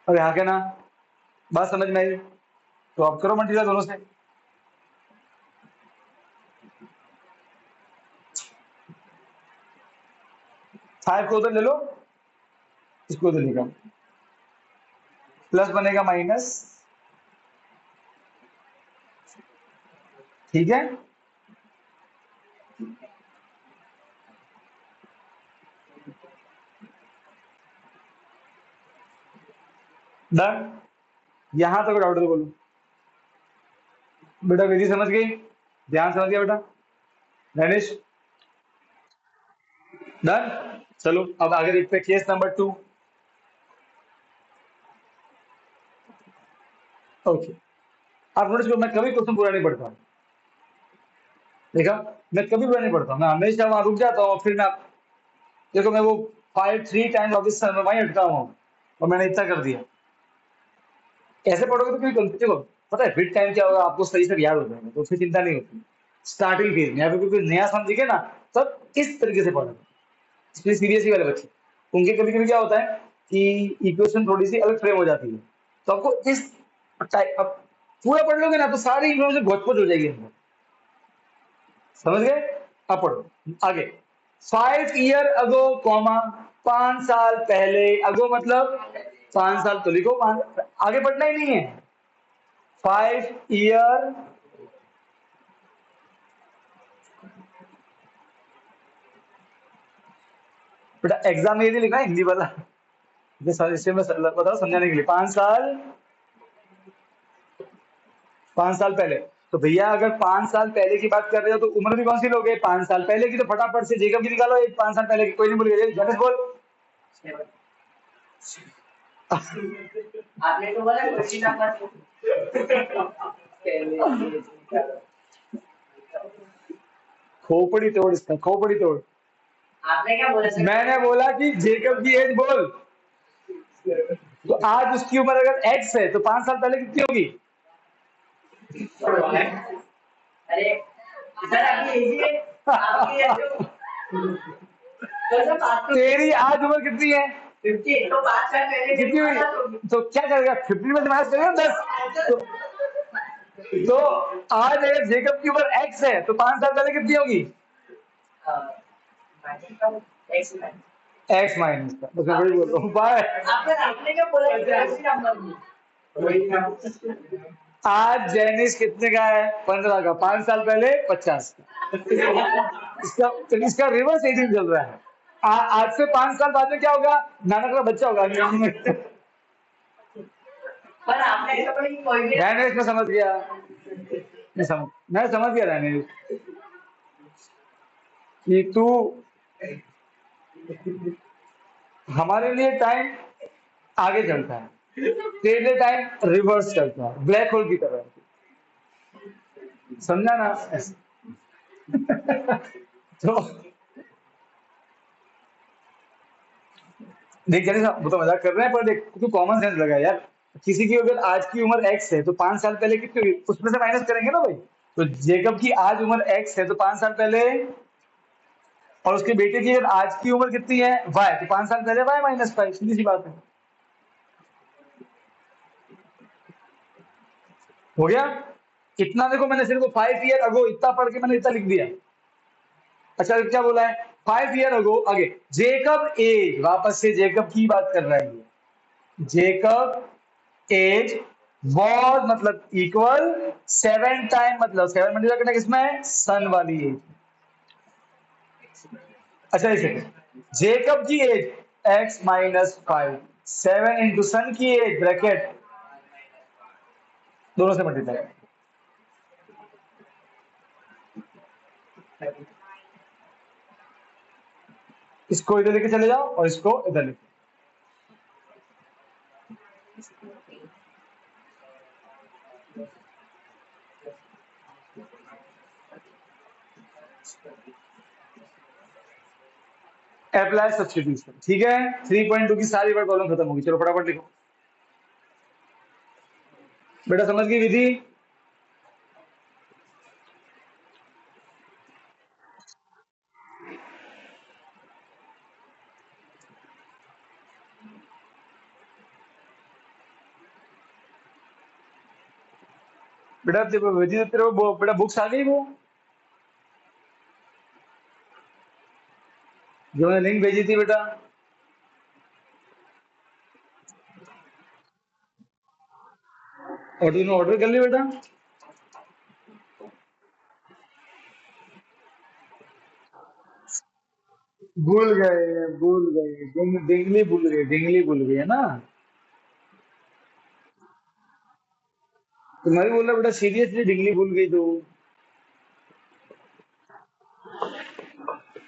अरे हाँ क्या ना, बात समझ में आई, तो आप करो मल्टीप्लाई दोनों से। 5 को उधर ले लो, इसको उधर लेगा, प्लस बनेगा माइनस, ठीक है। डन, यहां तक डाउट है तो बोलो। बेटा विधि समझ गई, ध्यान समझ गया बेटा, गणेश डन। चलो अब आगे देखते हैं केस नंबर 2। ओके, आप नोटिस करो मैं कभी क्वेश्चन पूरा नहीं पढ़ता हूँ, देखा, मैं कभी पूरा नहीं पढ़ता हूँ, मैं हमेशा वहां रुक जाता हूँ, फिर मैं, देखो मैं वो 3 टाइम्स ऑफिस में वहीं अटका हुआ हूँ, और मैंने इतना कर दिया। ऐसे पढ़ोगे तो कोई गलती, देखो पता है फिट टाइम क्या होगा, आपको सही से याद हो जाएगा, तो फिर चिंता नहीं होती। स्टार्टिंग फेज में या फिर कोई नया समझिए ना, तब इस तरीके से पढ़ो, इसलिए सीरियसली वाले बच्चे, उनके कभी कभी क्या होता है कि इक्वेशन थोड़ी सी अलग फ्रेम हो जाती है, तो आपको इस टाइप, अब पूरा पढ़ लोगे ना तो सारी इन्फॉर्मेशन घोच हो जाएगी अंदर, समझ गए। अब पढ़ो आगे। 5 ईयर अगो कॉमा, 5 साल पहले, अगो मतलब 5 साल, तो लिखो 5, आगे पढ़ना ही नहीं है। 5 ईयर बेटा एग्जाम में ये नहीं लिखना हिंदी वाला, इसे मैं बताओ समझाने के लिए। 5 साल पहले, तो भैया अगर 5 साल पहले की बात कर रहे हो तो उम्र भी कौन सी लोगे, 5 साल पहले की, तो फटाफट से जेकब की निकालो, एक 5 साल पहले की, कोई नहीं बोलेगा, गणेश बोल। आपने तो बोला क्वेश्चन नंबर खोपड़ी तोड़, इसका खोपड़ी तोड़। आपने क्या बोला, मैंने बोला कि जेकब की एज बोल, तो आज उसकी उम्र अगर x है तो 5 साल पहले कितनी होगी। अरे सर आपकी एज तेरी आज उम्र कितनी है, 50, तो 5 साल पहले कितनी हुई, तो क्या करेगा 50 में माइनस करेगा 10, तो आज अगर जेकब की उम्र x है तो 5 साल पहले कितनी होगी, x माइनस का, बस मैं वही बोल रहा हूँ, बाय। आपने क्या बोला, आज जैनिस कितने का है? 15 का। 5 साल पहले 50 का। इसका रिवर्स एजिंग चल रहा है। आज से 5 साल बाद में क्या होगा? नानक का बच्चा होगा। पर आपने ऐसा कोई रैनेश में समझ गया। मैं समझ गया रैनेश कि तू हमारे लिए टाइम आगे चलता है, तेरे लिए टाइम रिवर्स चलता है, ब्लैक होल की तरह। समझा ना? तो देख जैसे वो तो मजाक कर रहे हैं, पर देख तू कॉमन सेंस लगा यार। किसी की अगर आज की उम्र एक्स है तो 5 साल पहले कितनी हुई उसमें से माइनस करेंगे ना भाई। तो जेकब की आज उम्र एक्स है तो 5 साल पहले, और उसके बेटे की अगर आज की उम्र कितनी है वाई, तो 5 साल पहले वाई माइनस 5। सीधी सी बात है। हो गया इतना। देखो मैंने सिर्फ 5 ईयर अगो इतना पढ़ के मैंने इतना लिख दिया। अच्छा क्या बोला है? 5 ईयर अगो आगे जेकब एज, वापस से जेकब की बात कर रहा है। जेकब एज वॉज मतलब इक्वल 7 टाइम, मतलब 7 मल्टीप्लाई करना किसमें है? सन वाली एज। अच्छा इसे जेकब की एज एक्स माइनस 5, 7 इंटू सन की एज ब्रैकेट दोनों से मल्टीप्लाई। इसको इधर लेके चले जाओ और इसको इधर लेके। Apply substitution. ठीक है 3.2 की सारी वर्ड प्रॉब्लम खत्म होगी। चलो फटाफट लिखो बेटा। समझ गई विधि? बेटा विधि तेरे को बेटा बुक्स आ गई वो जो मैंने लिंक भेजी थी बेटा? और तूने ऑर्डर कर लिया बेटा? भूल गए डिंगली भूल गए, डिंगली भूल गए है ना? तुम्हारी बोल रहा बेटा सीरियसली डिंगली भूल गई तो।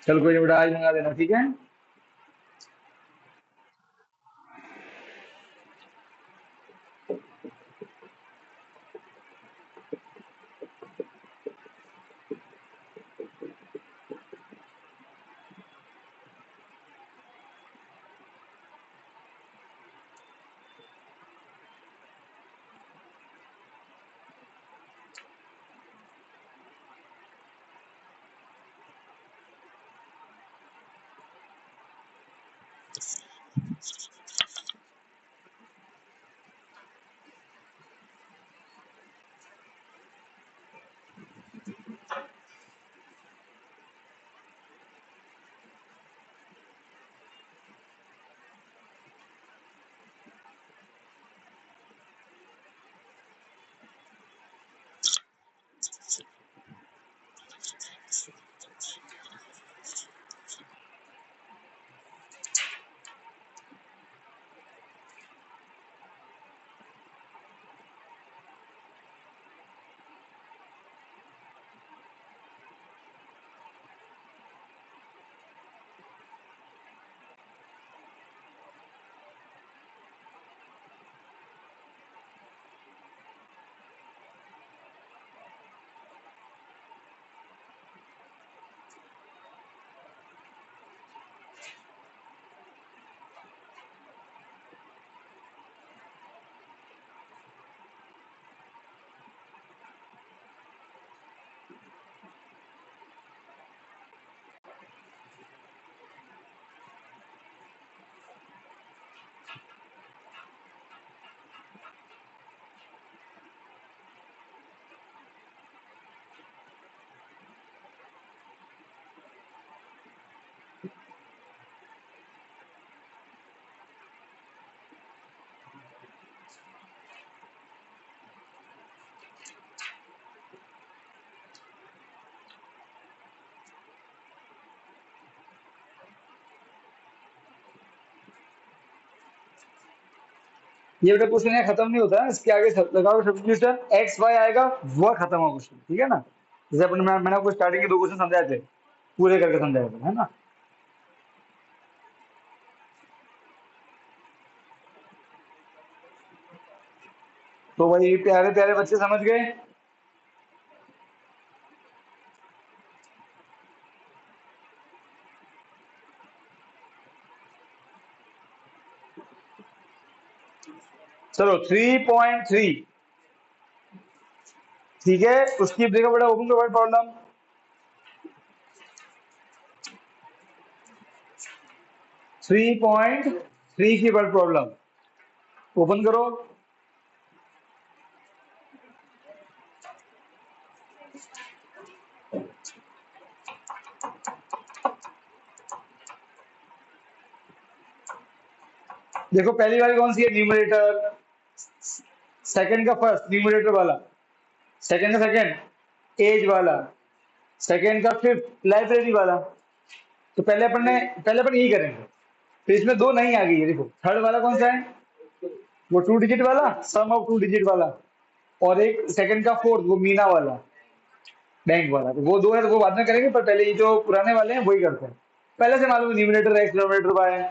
चल कोई नहीं बेटा, आज मंगा देना। ठीक है ये बेटा क्वेश्चन यहाँ खत्म नहीं होता है, इसके आगे लगाओ सब्स्टिट्यूशन, एक्स वाई आएगा, वह खत्म होगा क्वेश्चन, ठीक है ना। जैसे अपन मैंने आपको स्टार्टिंग के 2 क्वेश्चन समझाए थे, पूरे करके समझाए थे, है ना। तो भाई प्यारे प्यारे बच्चे समझ गए। चलो 3.3, ठीक है, उसकी देखो बेटा, ओपन करो प्रॉब्लम। 3.3 की वर्ड प्रॉब्लम ओपन करो। देखो पहली वाली कौन सी है, न्यूमरेटर, सेकंड का फर्स्ट न्यूमरेटर वाला, सेकंड का सेकंड एज वाला, सेकंड का फिफ्थ लाइब्रेरी वाला। तो पहले अपन यही करेंगे। तो इसमें 2 नहीं आ गई है, देखो थर्ड वाला कौन सा है, वो 2 डिजिट वाला, सम ऑफ 2 डिजिट वाला, और एक सेकंड का फोर्थ, वो मीना वाला, बैंक वाला। तो वो 2 है, तो वो बाद में करेंगे, पर पहले ये जो पुराने वाले हैं वही करते हैं। पहले से मालूम न्यूमरेटर एक्स, डिनोमिनेटर वाई है,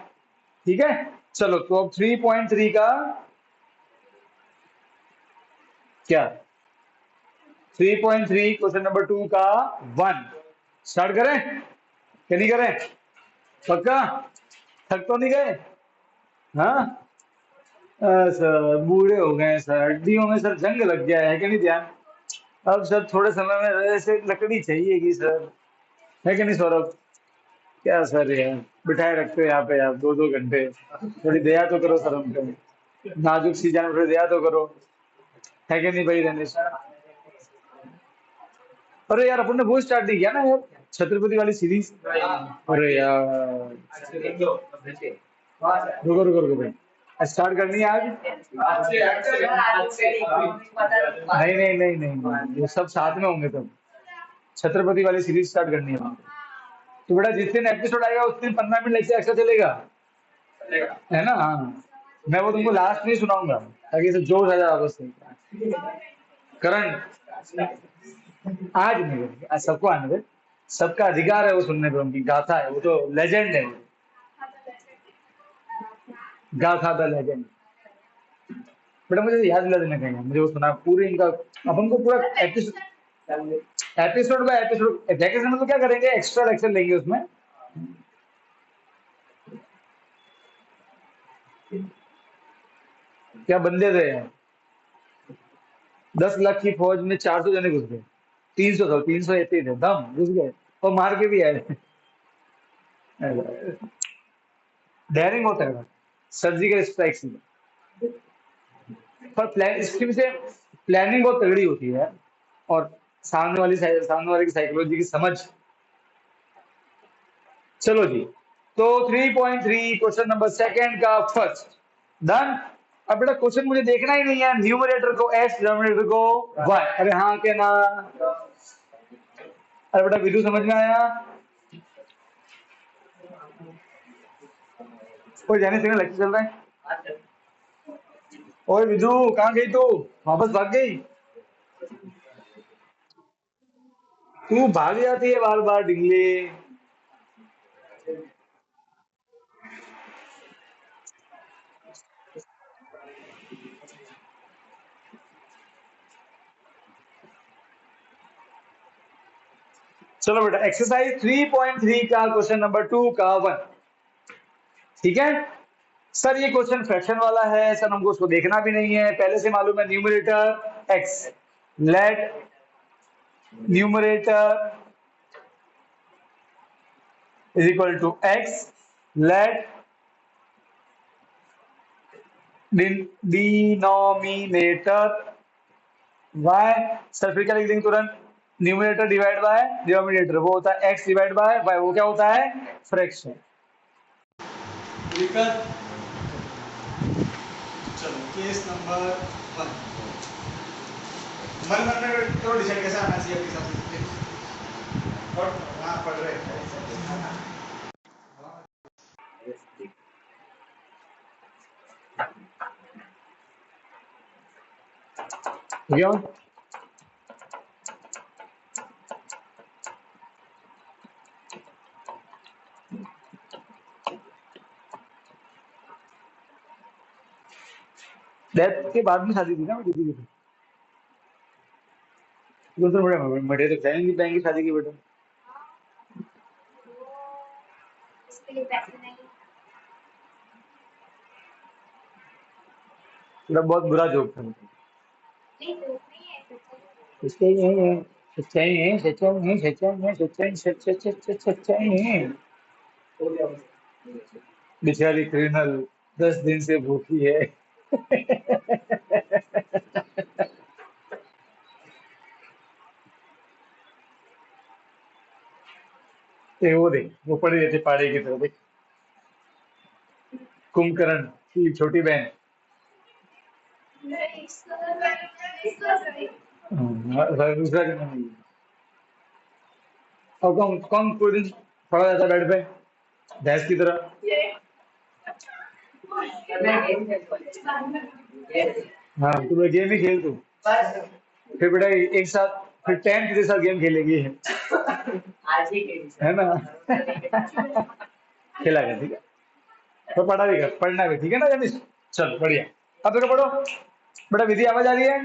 ठीक है। चलो तो अब 3.3 का क्या, 3.3 क्वेश्चन नंबर 2 का 1 स्टार्ट करें, क्या नहीं करें, पक्का, थक तो नहीं गए, हाँ। सर बूढ़े हो गए सर, हड्डियों में सर जंग लग गया है कि नहीं ध्यान। अब सर थोड़े समय में ऐसे लकड़ी चाहिएगी सर, है कि नहीं सौरभ। क्या सर यार बिठाए रखते हो यहाँ पे आप 2-2 घंटे, थोड़ी दया तो करो सर हम पे, नाजुक सी जान, थोड़ी दया तो करो, है कि नहीं भाई रमेश। अरे यार अपन ने वो स्टार्ट नहीं किया ना यार, छत्रपति वाली सीरीज। अरे यार रुको रुको रुको भाई, स्टार्ट करनी है आज। नहीं नहीं नहीं नहीं नहीं, ये सब साथ में होंगे तब। छत्रपति वाली सीरीज स्टार्ट करनी है। तो बेटा जिस दिन एपिसोड आएगा उस दिन 15 मिनट लेक्चर एक्स्ट्रा चलेगा, है ना। हाँ मैं वो तुमको लास्ट में सुनाऊंगा, ताकि सब जोश आ जाए वापस से। करंट आज नहीं, आज सबको आने दे, सबका अधिकार है वो सुनने पे, उनकी गाथा है, वो तो लेजेंड है, गाथा द लेजेंड। बेटा मुझे याद दिला देना कहीं, मुझे वो सुना पूरे इनका, अपन को पूरा एपिसोड बाय एपिसोड, वैकेशन में तो क्या करेंगे, एक्स्ट्रा लेक्चर लेंगे उसमें। क्या बंदे थे यार, 10 लाख की फौज में 400 जने घुस गए, 300 ऐसे थे, दम घुस गए और मार के भी आए। डेयरिंग होता है सर्जिकल स्ट्राइक्स में, पर प्लान इसकी से प्लानिंग बहुत तगड़ी होती है, और सामने वाले की साइकोलॉजी की समझ। चलो जी, तो 3.3 क्वेश्चन नंबर सेकंड का फर्स्ट डन। अब बेटा क्वेश्चन मुझे देखना ही नहीं है, न्यूमरेटर को एक्स, डिनोमिनेटर को वाई, अरे हाँ के ना। अरे बेटा विदु समझ में आया, कोई जाने से लेक्चर चल रहा है। ओए विदु कहाँ गई तू, वापस भाग गई, तू भाग जाती है बार बार डिंगली। चलो बेटा एक्सरसाइज 3.3 का क्वेश्चन नंबर 2 का 1, ठीक है। सर ये क्वेश्चन फ्रैक्शन वाला है सर, हमको उसको देखना भी नहीं है, पहले से मालूम है numerator x, let numerator is equal to x, let denominator y. Sir फिर क्या लिख देंगे तुरंत, न्यूमरेटर डिवाइड बाय डिनोमिनेटर, वो होता है एक्स डिवाइड बाय वाई, वो क्या होता है फ्रैक्शन। चलो केस नंबर 1, मन मन में तो डिसाइड कैसा आना चाहिए आपके हिसाब से, और वहां पढ़ रहे हैं। क्यों? डेथ के बाद में शादी थी ना दीदी की। दूसरे बड़े बड़े तो जाएंगे पाएंगे शादी की बेटा। वो उसके लिए पैसे नहीं। थोड़ा बहुत बुरा जोक था। नहीं तो नहीं है सच्चाई। सच्चाई है, सच्चाई है, सच्चाई है, सच्चाई है, सच्चाई, सच्चाई है। बेचारी क्रिमिनल 10 दिन से भूखी है। ये वो देख, वो पड़ी रहती पहाड़ी की तरफ देख। कुंभकर्ण की छोटी बहन। नहीं इसको सही। दूसरा क्या नाम है? और कौन कौन पूरे दिन पड़ा रहता है बेड पे भैंस की तरह? हाँ, तू लोग गेम ही खेल तू। फिर बेटा एक साथ फिर 10 के साथ गेम खेलेगी, है ना? खेला गया, ठीक है। तो पढ़ा भी कर, पढ़ना भी, ठीक है ना जनीश? चल बढ़िया। अब देखो पढ़ो बेटा। विधि आवाज आ रही है?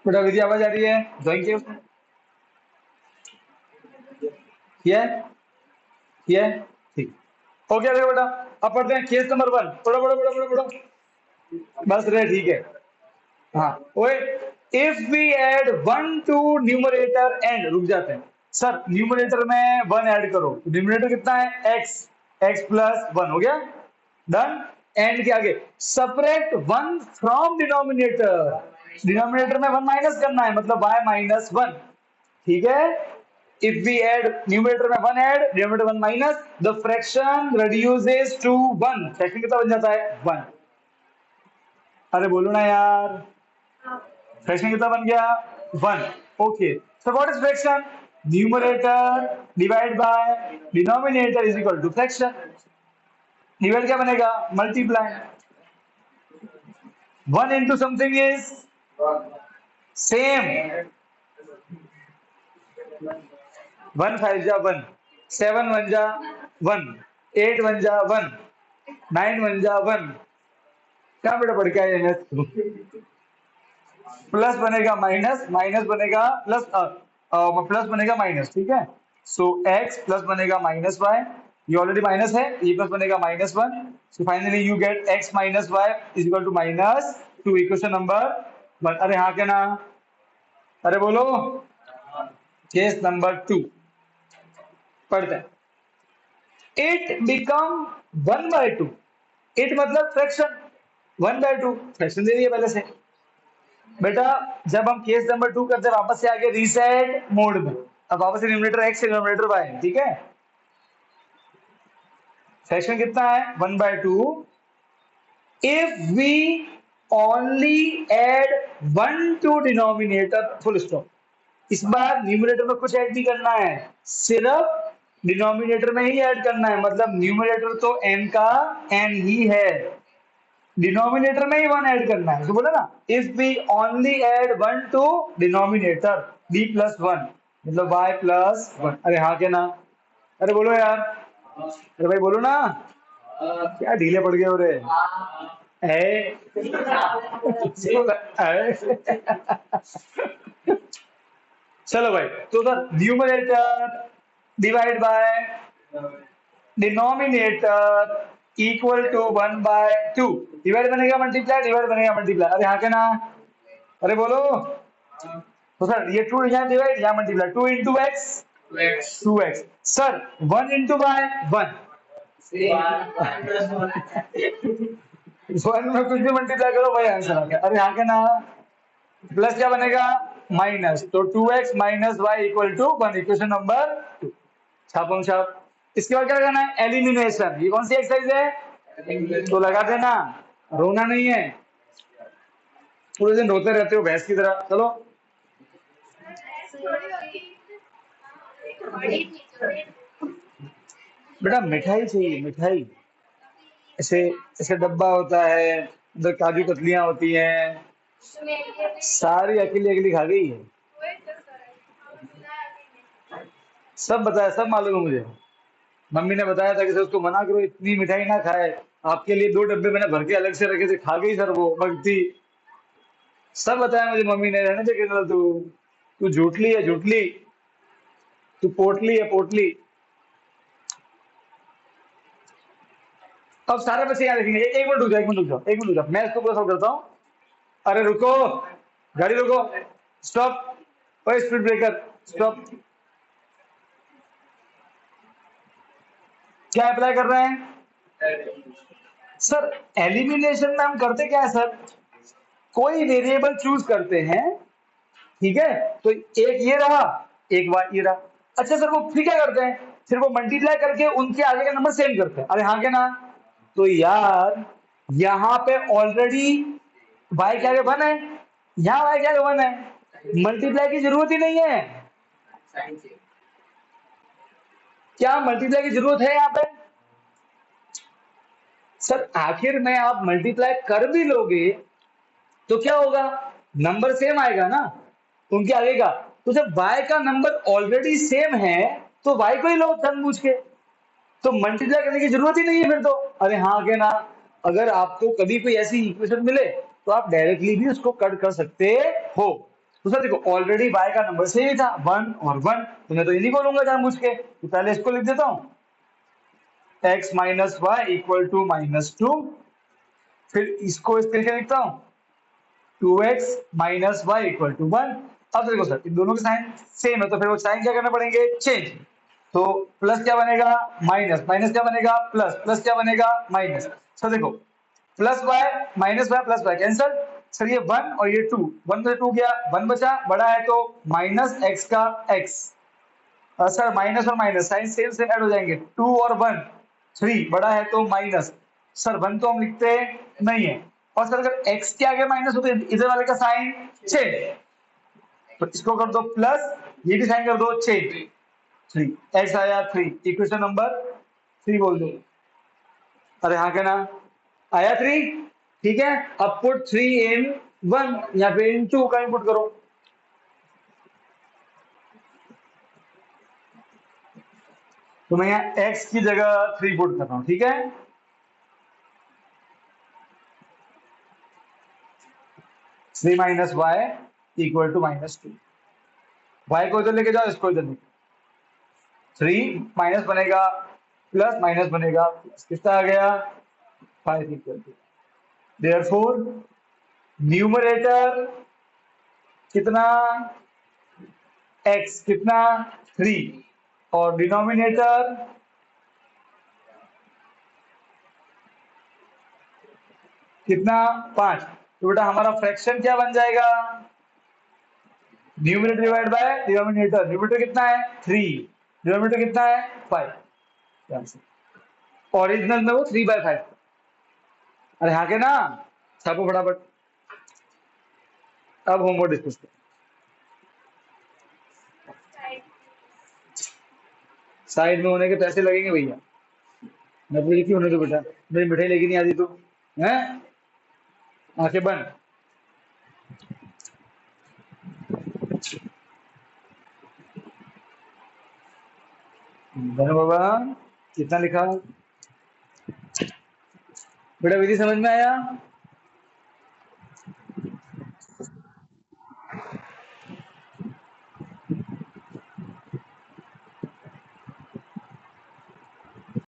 बेटा विधि आवाज आ रही है? ड्राइंग किया उसने? किया है? किया है? ठीक। हो गया देखो बेटा। अब पढ़ते हैं केस नंबर 1। पढ़ो पढ़ो पढ़ो पढ़ो पढ़ो। बस रहे, ठीक है। हाँ ओए, if we add 1 to numerator and, रुक जाते हैं सर। न्यूमरेटर में 1 ऐड करो, न्यूमरेटर कितना है? x, x प्लस 1 हो गया, डन। एंड के आगे सपरेट 1 फ्रॉम डिनोमिनेटर, डिनोमिनेटर में 1 माइनस करना है, मतलब y माइनस 1, ठीक है। इफ वी ऐड न्यूमरेटर में 1 add, denominator 1 minus, the fraction reduces to 1, fraction कितना बन जाता है? 1। अरे बोलो ना यार, फ्रैक्शन कितना बन गया? 1। Okay, so what is fraction? Numerator divide by denominator is equal to fraction. Divide क्या बनेगा? Multiply. 1 into something is same. 1 5 जा 1, 7 1 जा 1, 8 1 जा 1, 9 1 जा 1। क्या बेटा पढ़ के आए हैं? प्लस बनेगा माइनस, माइनस बनेगा प्लस, प्लस बनेगा माइनस, ठीक है। सो x प्लस बनेगा माइनस वाई, ये ऑलरेडी माइनस है, ये प्लस बनेगा minus 1। So finally you get x minus y is equal to minus 2, equation number 1। अरे हाँ क्या ना? अरे बोलो। केस नंबर 2 पढ़ते हैं। It become 1/2। इट मतलब फ्रैक्शन, 1/2 फ्रैक्शन दे दिया पहले से। बेटा जब हम केस नंबर 2 करते हैं वापस से आगे रीसेट मोड में, अब वापस से न्यूमरेटर x से न्यूमरेटर y, ठीक है। फ्रैक्शन कितना है? 1/2। If we only add 1 to denominator, full stop. इस बार न्यूमरेटर में कुछ ऐड नहीं करना है, सिर्फ डिनोमिनेटर में ही ऐड करना है, मतलब न्यूमरेटर तो n का n ही है, डिनोमिनेटर में ही 1 ऐड करना है। तो बोला ना, if we only add 1 to denominator b plus 1, मतलब y प्लस 1। अरे हाँ क्या ना? अरे बोलो यार, अरे भाई बोलो ना, क्या ढीले पड़ गए हो रे? है? चलो भाई, तो sir numerator divide by denominator equal to 1/2। Divide बनेगा मल्टीप्लाई, डिवाइड बनेगा मल्टीप्लाई। अरे हाँ क्या ना? अरे बोलो। तो सर ये 2 यहाँ डिवाइड, यहाँ multiply, 2 into x 2x। Sir 1 into y 1, 1 में कुछ भी मल्टीप्लाई करो वही आंसर आ गया। अरे हाँ क्या ना? प्लस क्या बनेगा? माइनस, तो 2x minus y equal to 1, equation number 2। छापम छाप। इसके बाद क्या लगाना है? एलिमिनेशन। ये कौन सी एक्सरसाइज है? तो लगा देना, रोना नहीं है। पूरे दिन रोते रहते हो भैंस की तरह। चलो बेटा, मिठाई चाहिए, मिठाई। ऐसे ऐसे डब्बा होता है, अंदर काजू कतलियां होती हैं, सारी अकेली अकेली खा गई है। सब बताया, सब मालूम है मुझे। मम्मी ने बताया था कि सर उसको मना करो इतनी मिठाई ना खाए, आपके लिए 2 डब्बे मैंने भर के अलग से रखे थे, खा गई सर वो भक्ति। सब बताया मुझे मम्मी ने। रहने दे केवल, तू तू झूठली है झूठली, तू पोटली है पोटली। अब सारे बच्चे यहाँ देखेंगे। एक मिनट रुक जाओ, एक मिनट रुक जाओ, एक मिनट रुक जाओ, मैं इसको पूरा सॉल्व करता हूँ। अरे रुको, गाड़ी रुको, स्टॉप, ओए स्पीड ब्रेकर स्टॉप। क्या अप्लाई कर रहे हैं सर? एलिमिनेशन में हम करते क्या है सर? कोई वेरिएबल चूज करते हैं, ठीक है, तो एक ये रहा, एक बार ये रहा। अच्छा सर, वो फिर क्या करते हैं? फिर वो मल्टीप्लाई करके उनके आगे का नंबर सेम करते हैं। अरे हाँ के ना? तो यार यहाँ पे ऑलरेडी y के आगे 1 है, यहाँ y के आगे 1 है, मल्टीप्लाई की जरूरत ही नहीं है। क्या मल्टीप्लाई की जरूरत है यहाँ पे? सर आखिर में आप मल्टीप्लाई कर भी लोगे तो क्या होगा? नंबर सेम आएगा ना उनके आगे का। तो जब y का नंबर ऑलरेडी सेम है तो y को ही लो जानबूझ के, तो मल्टीप्लाई करने की जरूरत ही नहीं है फिर तो। अरे हाँ के ना? अगर आपको कभी कोई ऐसी इक्वेशन मिले तो आप डायरेक्टली भी उसको कट कर सकते हो। तो सर देखो, ऑलरेडी y का नंबर सेम ही था, 1 और 1, तो मैं तो इन्हीं को लूंगा जानबूझ के। तो पहले इसको लिख देता हूं, x minus y equal to -2। फिर इसको इस तरीके लिखता हूं, 2x minus y equal to 1। अब देखो सर, इन दोनों के साइन सेम है, तो फिर वो साइन क्या करना पड़ेंगे? चेंज। तो प्लस क्या बनेगा? माइनस, माइनस क्या बनेगा? प्लस, प्लस क्या बनेगा? माइनस। सर देखो, plus y minus y plus y cancel. Sir ये 1 और ये 2, 1 से 2 गया, 1 बचा, बड़ा है तो माइनस एक्स का एक्स। सर माइनस और minus sign same same add हो जाएंगे, 2 और 1 3, बड़ा है तो माइनस। सर 1 तो हम लिखते नहीं है। और सर अगर x के आगे माइनस हो तो इधर वाले का साइन चेंज, तो इसको कर दो प्लस, ये भी साइन कर दो चेंज। 3 x आया 3, इक्वेशन नंबर 3 बोल दो। अरे हाँ क्या ना? आया 3, ठीक है। अब पुट 3 इन 1, या फिर इन 2 का इनपुट करो। तो मैं यहाँ x की जगह 3 पुट कर रहा हूं, ठीक है। 3 minus y equal to -2। y को इधर लेके जाओ, इसको इधर लेके, 3 माइनस बनेगा प्लस, माइनस बनेगा प्लस, कितना आ गया? 5 इक्वल टू, देयरफॉर न्यूमरेटर कितना? x कितना? 3, और डिनोमिनेटर कितना? 5। तो बेटा हमारा फ्रैक्शन क्या बन जाएगा? Numerator divide by denominator. Numerator कितना है? 3, डिनोमिनेटर कितना है? 5। ओरिजिनल में वो 3/5। अरे हाँ के ना? छापो फटाफट। अब होमवर्क डिस्कस करो। साइड में होने के पैसे लगेंगे भैया। मैं तो क्यों होने दो बेटा, मेरी मिठाई लेके नहीं आती तू हैं? आंखें बंद। धनु बाबा कितना लिखा बेटा? विधि समझ में आया?